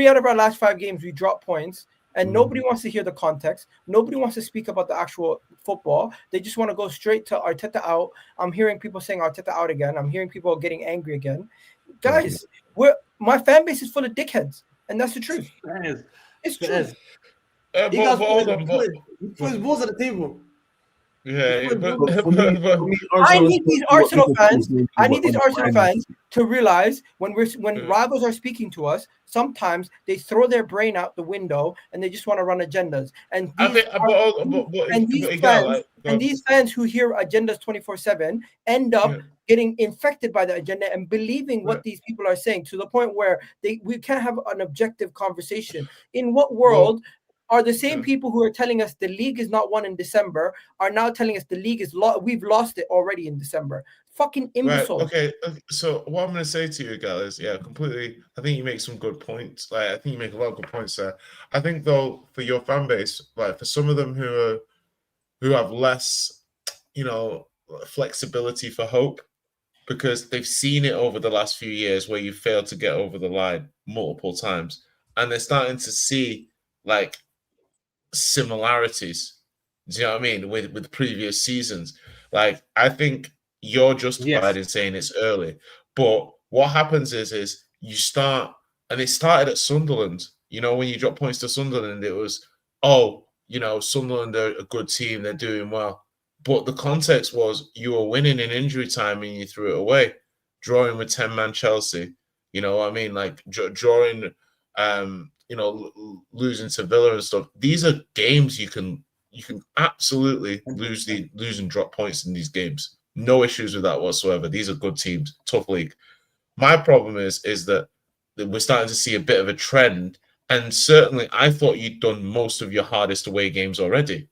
S1: out of our last 5 games, we dropped points." And nobody wants to hear the context. Nobody wants to speak about the actual football. They just want to go straight to Arteta out. I'm hearing people saying Arteta out again. I'm hearing people getting angry again. Guys, my fan base is full of dickheads, and that's the truth. It's true.
S6: He put his balls at the table.
S5: Yeah,
S1: I need these Arsenal fans. I need these Arsenal fans to realize when rivals are speaking to us, sometimes they throw their brain out the window and they just want to run agendas. And these fans who hear agendas 24/7 end up getting infected by the agenda and believing what these people are saying to the point where we can't have an objective conversation. In what world? Are the same people who are telling us the league is not won in December are now telling us the league is we've lost it already in December. Fucking imbecile.
S5: Right, okay. So what I'm going to say to you, guys, completely. I think you make some good points. Like I think you make a lot of good points there. I think though for your fan base, like for some of them who have less, flexibility for hope, because they've seen it over the last few years where you failed to get over the line multiple times, and they're starting to see like similarities, do you know what I mean, with previous seasons. Like I think you're justified in saying it's early, but what happens is you start, and it started at Sunderland. When you drop points to Sunderland, it was Sunderland are a good team, they're doing well, but the context was you were winning in injury time and you threw it away, drawing with 10-man Chelsea, like drawing losing to Villa and stuff. These are games you can absolutely lose and drop points in these games. No issues with that whatsoever. These are good teams, tough league. My problem is that we're starting to see a bit of a trend, and certainly I thought you'd done most of your hardest away games already.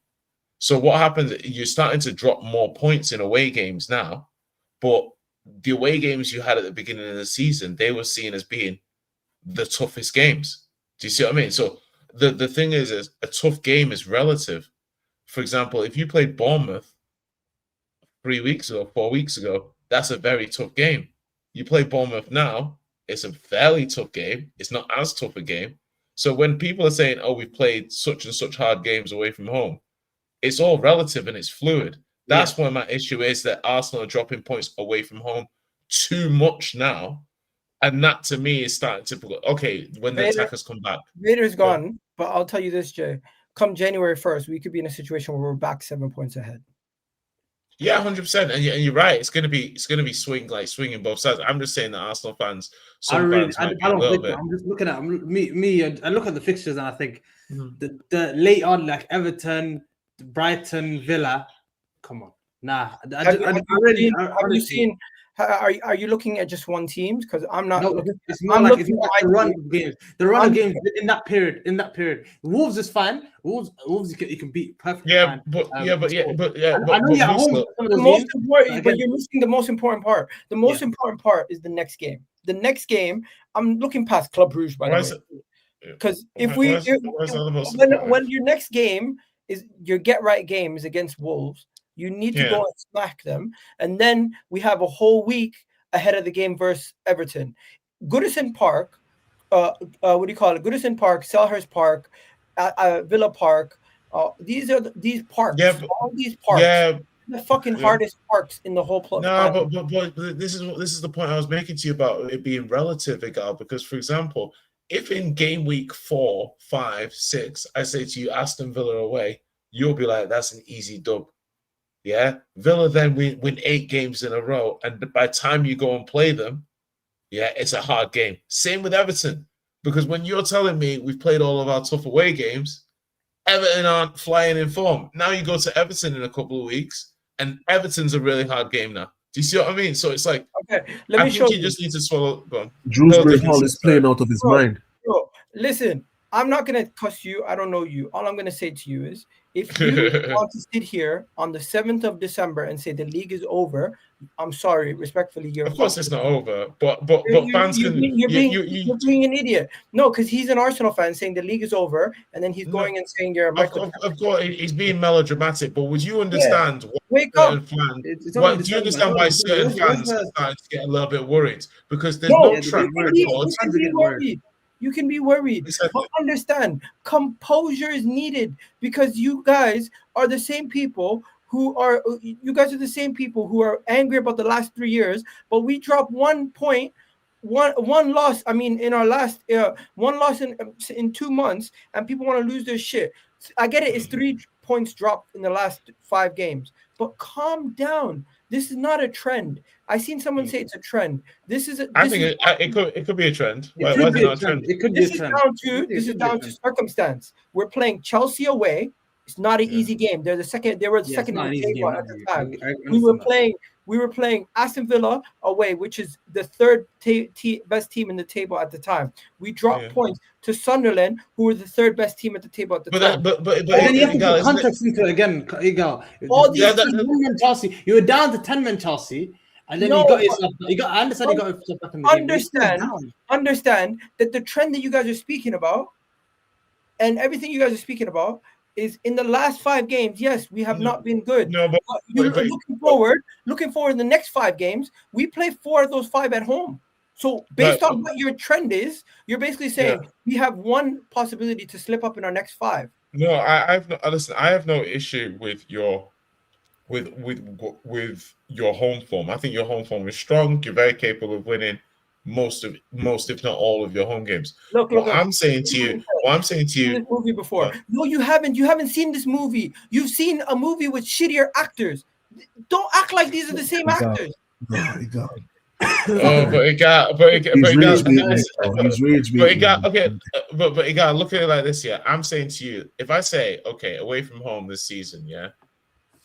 S5: So what happens? You're starting to drop more points in away games now, but the away games you had at the beginning of the season, they were seen as being the toughest games. Do you see what I mean? So the thing is a tough game is relative. For example, if you played Bournemouth 3 weeks ago, 4 weeks ago, that's a very tough game. You play Bournemouth now, it's a fairly tough game. It's not as tough a game. So when people are saying, oh, we've played such and such hard games away from home, it's all relative and it's fluid. That's why my issue is that Arsenal are dropping points away from home too much now. And that to me is starting to, okay, when the attackers come back.
S1: Vader's gone, but I'll tell you this, Jay. Come January 1st, we could be in a situation where we're back 7 points ahead.
S5: Yeah, 100%. And you're right. It's gonna be swinging both sides. I'm just saying that Arsenal fans,
S6: I'm just looking at me. I look at the fixtures and I think the late on, like Everton, Brighton, Villa. Come on, nah.
S1: Have you seen? Are you looking at just one team? Because I'm not.
S6: No, it's more like the run games. The run of games in that period. Wolves is fine. Wolves you can beat perfectly.
S5: Yeah,
S6: fine.
S5: I know
S6: you're at home.
S1: But you're missing the most important part. The most important part is the next game. The next game, I'm looking past Club Brugge by the way. Because when your next game is your get right game is against Wolves. You need to go and smack them. And then we have a whole week ahead of the game versus Everton. Goodison Park, what do you call it? Goodison Park, Selhurst Park, Villa Park. These parks.
S5: Yeah,
S1: all these parks.
S5: Yeah,
S1: the fucking hardest parks in the whole place.
S5: No, but this is the point I was making to you about it being relative, Egal. Because for example, if in game week 4, 5, 6, I say to you Aston Villa away, you'll be like, that's an easy dub. Yeah, Villa then win 8 games in a row, and by the time you go and play them, it's a hard game. Same with Everton, because when you're telling me we've played all of our tough away games, Everton aren't flying in form. Now you go to Everton in a couple of weeks, and Everton's a really hard game now. Do you see what I mean? So it's like,
S1: okay, let me show you.
S5: Just need to swallow. Go on.
S3: Drewsbury Hall is playing out of his mind.
S1: Bro, listen, I'm not gonna cuss you. I don't know you. All I'm gonna say to you is, if you want to sit here on the 7th of December and say the league is over, I'm sorry, respectfully,
S5: of course it's not over. But fans can.
S1: You're being an idiot. No, because he's an Arsenal fan saying the league is over, and then he's going and saying you're a Michael.
S5: Of course, he's being melodramatic. But would you understand?
S1: Wake up.
S5: Do you understand why certain fans are starting to get a little bit worried? Because there's no track record.
S1: You can be worried, but understand, composure is needed, because you guys are the same people who are angry about the last 3 years, but we dropped 1 point, one loss. I mean, in our last one loss in 2 months, and people want to lose their shit. I get it. It's 3 points dropped in the last 5 games, but calm down. This is not a trend. I seen someone say it's a trend. This is.
S5: I think it could be a trend. Why is it not a trend?
S6: It could be a trend.
S1: This is down to circumstance. We're playing Chelsea away. It's not an easy game. They're the second. They were the second in the table at the time. We were playing Aston Villa away, which is the third best team in the table at the time. We dropped points to Sunderland, who were the third best team at the table at the time.
S6: But then you have to put context into it again, Egal. All these 10-man Chelsea, you were down to 10-man Chelsea, and then you got yourself. I understand you got yourself back in the game.
S1: Understand that the trend that you guys are speaking about, and everything you guys are speaking about, is in the last 5 games. Yes, we have not been good.
S5: No, but
S1: looking forward in the next 5 games, we play 4 of those 5 at home. So based on what your trend is, you're basically saying we have one possibility to slip up in our next 5.
S5: No, I have no issue with your with your home form. I think your home form is strong. You're very capable of winning most if not all of your home games.
S1: Look,
S5: I'm saying to you
S1: this movie before. No, you haven't seen this movie. You've seen a movie with shittier actors. Don't act like these are the same actors.
S5: But Egal, look at it like this. I'm saying to you, if I say, okay, away from home this season,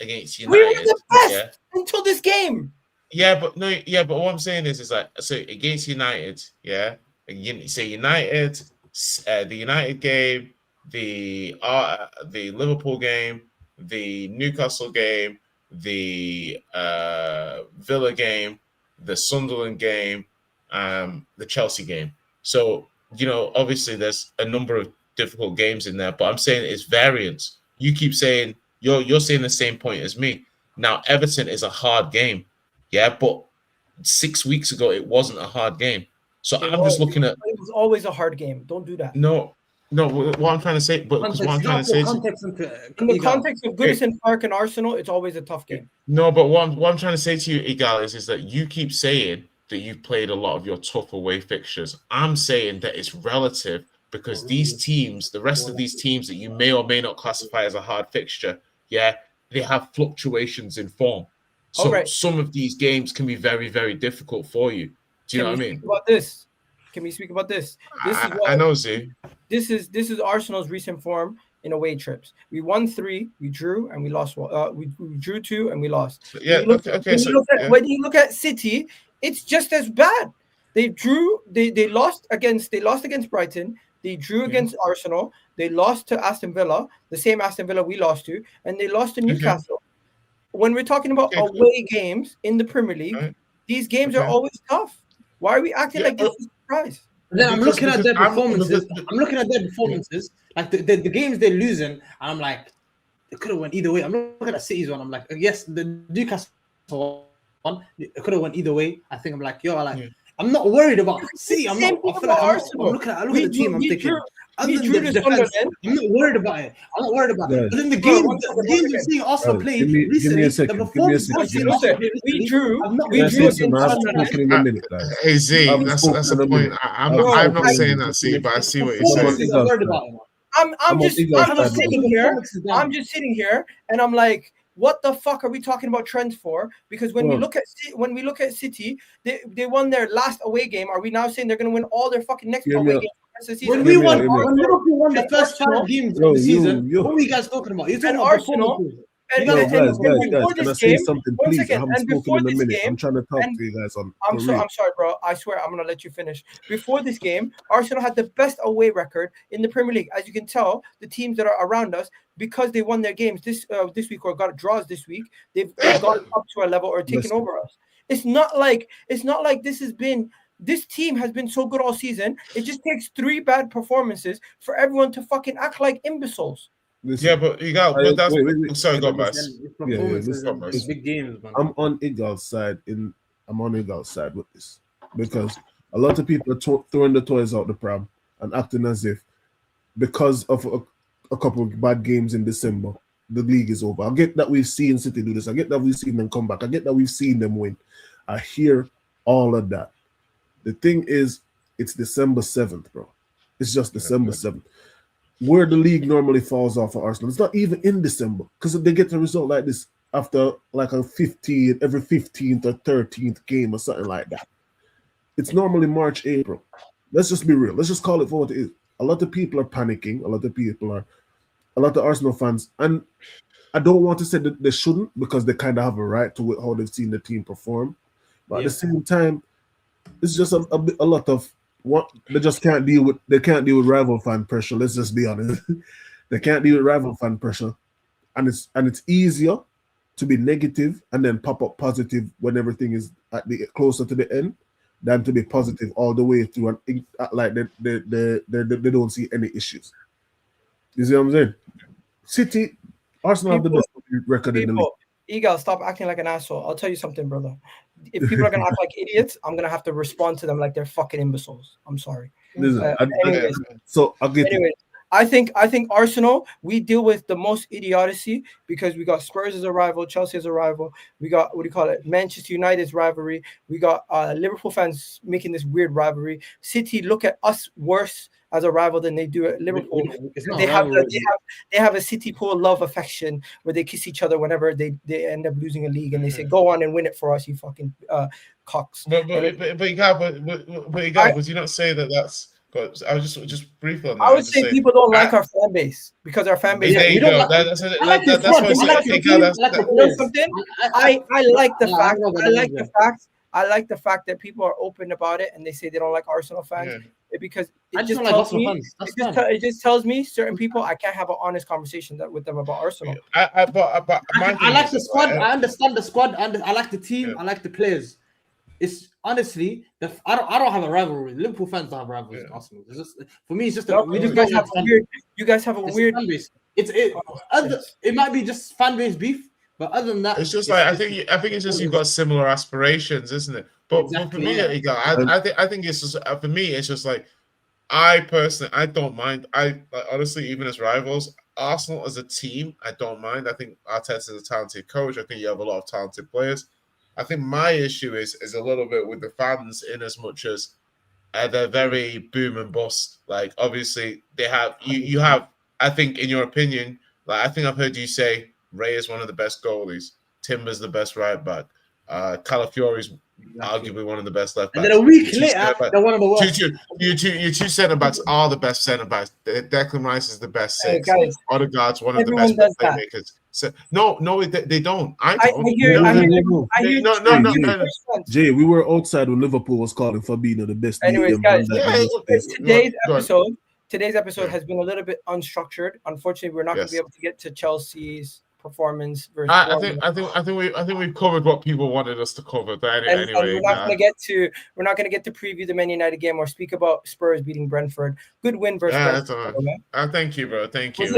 S5: against United,
S1: we were the best until this game.
S5: But what I'm saying is like, so against United, say United, the United game, the Liverpool game, the Newcastle game, the Villa game, the Sunderland game, the Chelsea game. So, obviously there's a number of difficult games in there, but I'm saying it's variance. You keep saying you're saying the same point as me. Now, Everton is a hard game, yeah, but 6 weeks ago it wasn't a hard game. So I'm just looking at.
S1: It was always a hard game. Don't do that.
S5: No. What I'm trying to say, but what I'm trying to say,
S1: in the context of Goodison Park and Arsenal, it's always a tough game.
S5: No, but what I'm trying to say to you, Egal, is that you keep saying that you've played a lot of your tough away fixtures. I'm saying that it's relative because these teams, the rest of these teams that you may or may not classify as a hard fixture, yeah, they have fluctuations in form. So some of these games can be very, very difficult for you. Do you know what I mean?
S1: Can we speak about this?
S5: I know, Z.
S1: This is Arsenal's recent form in away trips. We won 3, we drew, and we lost 1. We drew 2 and we lost.
S5: Yeah,
S1: when you look at City, it's just as bad. They drew, they lost against Brighton, they drew against Arsenal, they lost to Aston Villa, the same Aston Villa we lost to, and they lost to Newcastle. When we're talking about away games in the Premier League, these games are always tough. Why are we acting like this is a surprise?
S6: Then I'm looking at their performances. Like the games they're losing, and I'm like, it could have went either way. I'm looking at City's one. I'm like, yes, the Newcastle one, it could have went either way. I think I'm like, I'm not worried about City. I'm looking at the team. I'm thinking, other than the defense, I'm not worried about it. But then the games we're seeing Arsenal play recently, the performance
S1: we drew.
S5: Hey Z, that's a point. I'm not saying that, Z, but I see what you're saying.
S1: I'm just sitting here, and I'm like, what the fuck are we talking about trends for? Because when we look at City, they won their last away game. Are we now saying they're going to win all their fucking next away games?
S6: When Liverpool won the first 5 games of the season, what were you guys talking about? You're talking about Arsenal.
S3: Guys, can I say something, please? I haven't spoken in a minute. I'm trying to talk to you guys on.
S1: I'm sorry, bro. I swear I'm gonna let you finish. Before this game, Arsenal had the best away record in the Premier League. As you can tell, the teams that are around us, because they won their games this week or got draws this week, they've gone up to our level or taken over us. It's not like this team has been so good all season. It just takes 3 bad performances for everyone to fucking act like imbeciles.
S3: Listen,
S5: yeah, but Egal, that's sorry, God bless.
S6: Big games, man.
S3: I'm on Egal's side. I'm on Egal's side with this because a lot of people are throwing the toys out the pram and acting as if because of a couple of bad games in December, the league is over. I get that we've seen City do this. I get that we've seen them come back. I get that we've seen them win. I hear all of that. The thing is, it's December 7th, bro. It's just December 7th. Where the league normally falls off for Arsenal, it's not even in December because they get a result like this after like every 15th or 13th game or something like that. It's normally March, April. Let's just be real. Let's just call it for what it is. A lot of people are panicking. A lot of Arsenal fans, and I don't want to say that they shouldn't because they kind of have a right to how they've seen the team perform. But at the same time, it's just a lot of what they just can't deal with. They can't deal with rival fan pressure. Let's just be honest. They can't deal with rival fan pressure, and it's easier to be negative and then pop up positive when everything is closer to the end than to be positive all the way through and like they don't see any issues. You see what I'm saying? City, Arsenal have the best record in the league.
S1: Egal, stop acting like an asshole. I'll tell you something, brother. If people are gonna act like idiots, I'm gonna have to respond to them like they're fucking imbeciles. I'm sorry.
S3: Listen, I'll get it.
S1: I think Arsenal, we deal with the most idiocy because we got Spurs as a rival, Chelsea as a rival. We got Manchester United's rivalry. We got Liverpool fans making this weird rivalry. City look at us worse as a rival than they do at Liverpool. They have a City pool love affection where they kiss each other whenever they end up losing a league and they say, "Go on and win it for us, you fucking cocks."
S5: But Egal, would you not say that that's? I was just briefly on that.
S1: I would say people don't like our fan base because our fan base.
S5: There you go. That's what I said.
S1: Something. I like the fact. I like the fact that people are open about it and they say they don't like Arsenal fans. because
S6: I
S1: it
S6: just
S1: just
S6: don't like
S1: tells
S6: Arsenal
S1: me
S6: fans. That's
S1: it just tells me certain people I can't have an honest conversation with them about Arsenal.
S5: But my
S6: I
S5: thing
S6: like
S5: is
S6: the
S5: just
S6: squad.
S5: like,
S6: I understand the squad. I like the team.
S5: Yeah.
S6: I like the players. It's honestly, I don't have a rivalry. Liverpool fans don't have rivalries with Arsenal. It's just, for me, it's just
S1: No,
S6: we just
S1: you guys
S6: don't
S1: have a
S6: understand.
S1: weird. You guys have a
S6: It's
S1: weird.
S6: fan base.
S1: Yes.
S6: It might be just fan base beef, but other than that,
S5: it's just like I think it's just you've got similar aspirations, isn't it? But for me, I think it's just for me, it's just like I personally I don't mind. I like, honestly, even as rivals, Arsenal as a team, I don't mind. I think Arteta's a talented coach. I think you have a lot of talented players. I think my issue is a little bit with the fans, in as much as they're very boom and bust. Like obviously they have you have. I think in your opinion, like I think I've heard you say Ray is one of the best goalies. Timber's the best right back. Calafiori's arguably one of the best left backs.
S6: And then a week later, they're one of the worst.
S5: Your two centre backs are the best centre backs. Declan Rice is the best six.
S1: Hey, guys,
S5: Odegaard's one of the
S1: everyone
S5: best
S1: does that.
S5: playmakers. So, no, they don't. I
S1: I
S5: don't.
S1: hear.
S3: Jay, we were outside when Liverpool was calling Fabinho the best.
S1: Anyways,
S3: DM
S1: guys,
S3: Van
S1: today's episode has been a little bit unstructured. Unfortunately, we're not going to be able to get to Chelsea's performance.
S5: I think we've covered what people wanted us to cover. But anyway,
S1: we're not going to get to preview the Man United game or speak about Spurs beating Brentford. Good win versus Brentford.
S5: Thank you, bro. Thank you.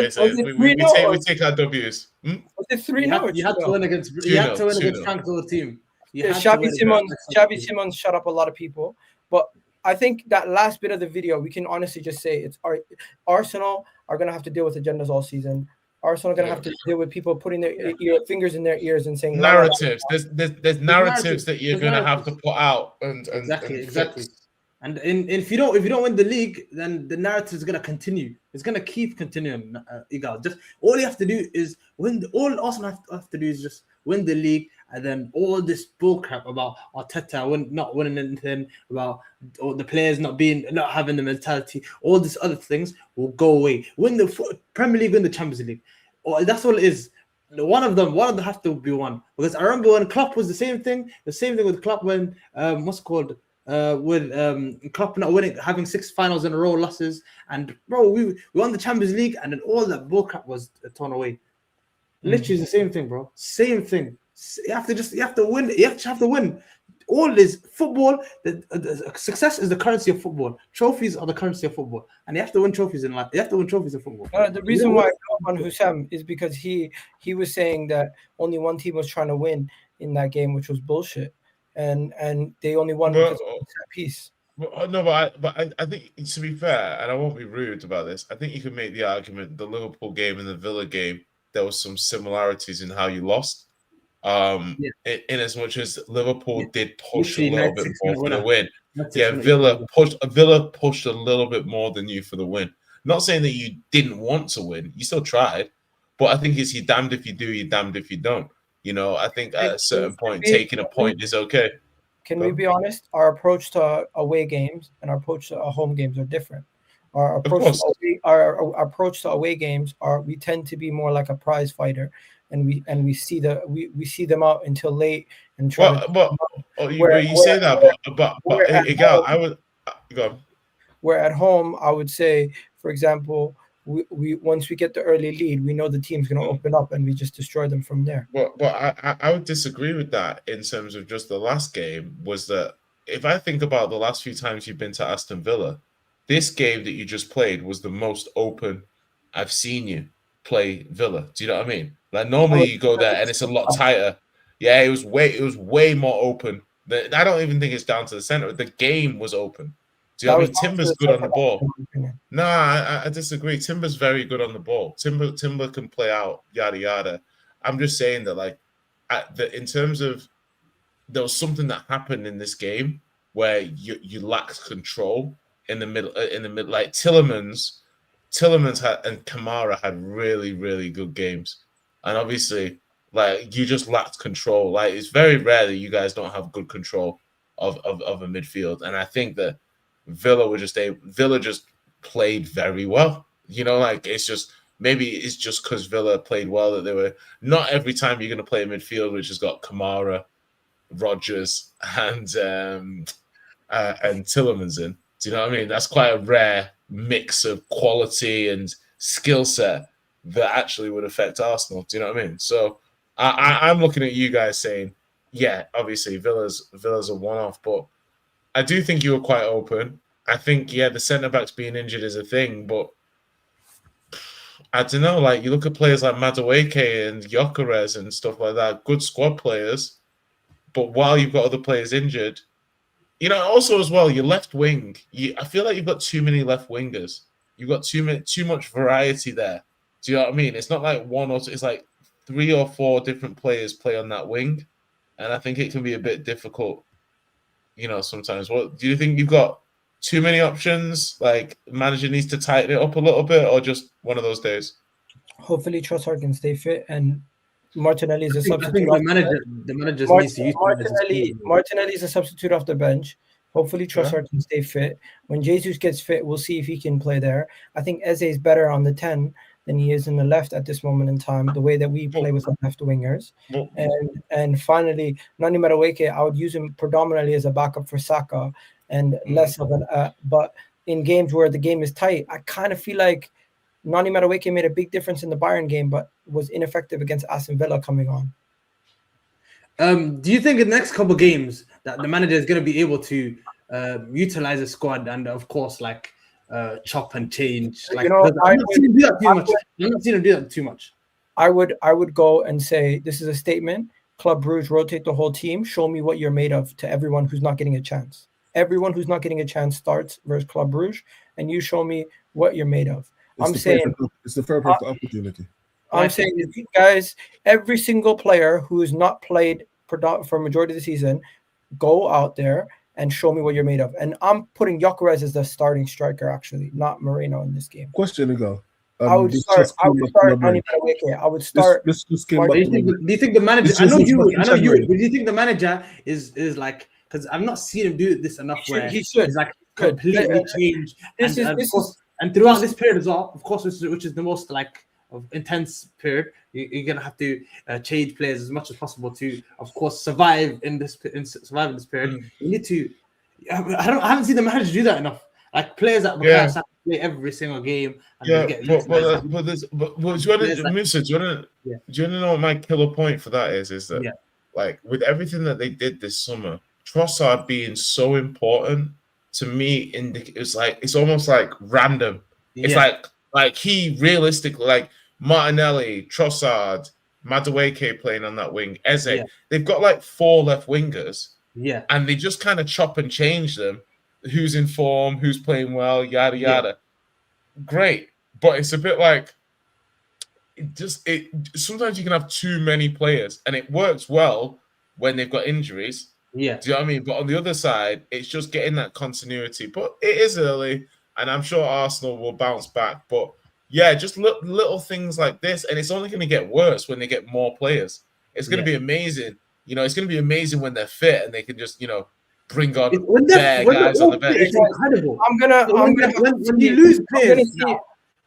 S1: We
S5: take our W's.
S1: Was it 3-0?
S6: You had to win against Frank's old team.
S1: Xavi Simons shut up a lot of people, but I think that last bit of the video, we can honestly just say it's Arsenal are going to have to deal with agendas all season. Arsenal are going to have to deal with people putting their fingers in their ears and saying
S5: narratives. There's narratives that you're going to have to put out.
S6: Exactly. And if you don't win the league, then the narrative is going to continue. It's going to keep continuing. Egal. Just all you have to do is win. All Arsenal have to do is just win the league, and then all this bullcrap about Arteta not winning anything, about all the players not having the mentality, all these other things will go away. Win the Premier League, win the Champions League. That's all it is. One of them have to be won. Because I remember when Klopp was the same thing with Klopp when with Klopp not winning, having 6 finals in a row losses, and bro, we won the Champions League, and then all that bullcrap was torn away. Literally the same thing, bro. Same thing. You have to win. You have to win. All this football. The success is the currency of football. Trophies are the currency of football, and you have to win trophies in life. You have to win trophies in football.
S1: The reason why I go on Hussam is because he was saying that only one team was trying to win in that game, which was bullshit, and they only won because of that piece.
S5: But I think, to be fair, and I won't be rude about this, I think you can make the argument the Liverpool game and the Villa game, there was some similarities in how you lost. In as much as Liverpool did push a little bit more for the win. Villa pushed a little bit more than you for the win. Not saying that you didn't want to win, you still tried, but I think you're damned if you do, you're damned if you don't. I think at a certain point, taking a point is okay.
S1: Can we be honest? Our approach to away games and our approach to home games are different. Our approach to away games we tend to be more like a prize fighter, and we see them out until late and try. Where at home, I would say, for example, we once we get the early lead, we know the team's going to open up, and we just destroy them from there.
S5: But I would disagree with that in terms of just the last game. Was that if I think about the last few times you've been to Aston Villa, this game that you just played was the most open I've seen you play Villa. Do you know what I mean? Like normally you go there and it's a lot tighter. Yeah, it was way more open. I don't even think it's down to the center. The game was open. Do you know what I mean? Timber's good on the ball. No, I disagree. Timber's very good on the ball. Timber can play out, yada yada. I'm just saying that, in terms of, there was something that happened in this game where you lacked control in the middle. Like Tillemans and Kamara had really, really good games, and obviously, you just lacked control. Like it's very rare that you guys don't have good control of a midfield, and I think that Villa just played very well. It's just maybe it's just because Villa played well that they were not every time you're going to play a midfield which has got Kamara, Rodgers, and Tillemans in. Do you know what I mean? That's quite a rare mix of quality and skill set that actually would affect Arsenal. Do you know what I mean? So I'm looking at you guys saying, yeah, obviously Villa's a one-off, but I do think you were quite open. I think, yeah, the centre-backs being injured is a thing, but I don't know, like you look at players like Madueke and Gyökeres and stuff like that, good squad players, but while you've got other players injured, you know, also as well, your left wing, I feel like you've got too many left wingers. You've got too much variety there. Do you know what I mean? It's not like one or two, it's like 3 or 4 different players play on that wing, and I think it can be a bit difficult, you know, sometimes. What do you think? You've got too many options? Like, manager needs to tighten it up a little bit, or just one of those days?
S1: Hopefully, Trossard can stay fit, and Martinelli is a substitute.
S6: I think the manager needs to use
S1: Martinelli is a substitute off the bench. Hopefully, Trossard can stay fit. When Jesus gets fit, we'll see if he can play there. I think Eze is better on the 10 than he is in the left at this moment in time, the way that we play with the left wingers. And finally, Nani Madueke, I would use him predominantly as a backup for Saka and less of an but in games where the game is tight, I kind of feel like Nani Madueke made a big difference in the Bayern game, but was ineffective against Aston Villa coming on.
S6: Do you think in the next couple of games that the manager is going to be able to utilize the squad and, of course, like chop and change? Like, I'm not seeing him do that too much. I'm not seeing him do that too much.
S1: I would go and say this is a statement. Club Brugge, rotate the whole team. Show me what you're made of to everyone who's not getting a chance. Everyone who's not getting a chance starts versus Club Brugge, and you show me what you're made of.
S3: It's the perfect opportunity.
S1: I'm saying, guys, every single player who has not played for majority of the season, go out there and show me what you're made of. And I'm putting Gyökeres as the starting striker, actually, not Moreno in this game.
S3: Question, Egal.
S1: I would start. I would start.
S6: Do you think the manager? I know you would. But do you think the manager is like? Because I've not seen him do this enough.
S1: He should.
S6: He's like completely changed. And throughout this period as well, of course, which is the most like intense period, you're gonna have to change players as much as possible to, of course, survive in this period. You need to. I haven't seen the manager do that enough. Like players that have to play every single game. And
S5: do you want to know what my killer point for that is? Is that like with everything that they did this summer, Trossard being so important to me, it's almost like random. It's like he realistically, like Martinelli, Trossard, Madueke playing on that wing, Eze. They've got like 4 left wingers. And they just kind of chop and change them. Who's in form, who's playing well, yada yada. Great. But it's a bit like sometimes you can have too many players, and it works well when they've got injuries. Do you know what I mean? But on the other side, it's just getting that continuity. But it is early, and I'm sure Arsenal will bounce back. But yeah, just little things like this, and it's only going to get worse when they get more players. It's going to be amazing. You know, it's going to be amazing when they're fit and they can just, you know, bring on guys on the bench.
S6: It's incredible. When you lose players now,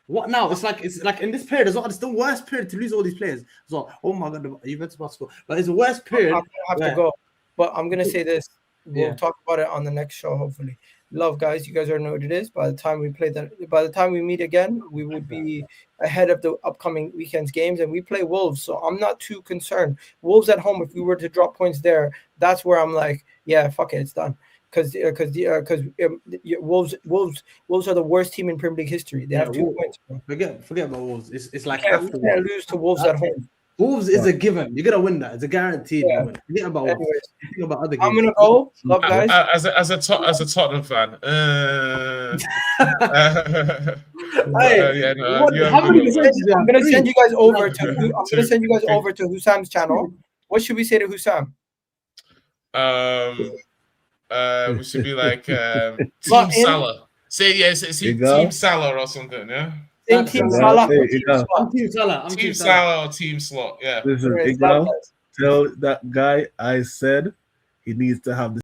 S6: what now? It's like in this period as well. It's the worst period to lose all these players. So, oh my god, you've been to basketball, but it's the worst period.
S1: I'm gonna have to go, but I'm gonna say this. We'll talk about it on the next show, hopefully. Love, guys. You guys already know what it is. By the time we meet again, we would be ahead of the upcoming weekend's games, and we play Wolves. So I'm not too concerned. Wolves at home, if we were to drop points there, that's where I'm like, yeah, fuck it, it's done. Because Wolves are the worst team in Premier League history. They have 2 points. Bro.
S6: Forget about Wolves. It's like
S1: you can't lose to Wolves at home.
S6: Wolves is a given. You're gonna win that. It's a guaranteed win. Forget about Wolves. Think about other games.
S1: I'm gonna go. Love, guys.
S5: As a Tottenham fan.
S1: I'm gonna send you guys over to Husam's channel. What should we say to Husam?
S5: We should be like Team Salah. Team Salah or something, yeah?
S1: Team Salah.
S6: I'm Team Salah.
S5: Team Salah or Team Slot, yeah.
S3: Listen, Egal, tell that guy I said he needs to have the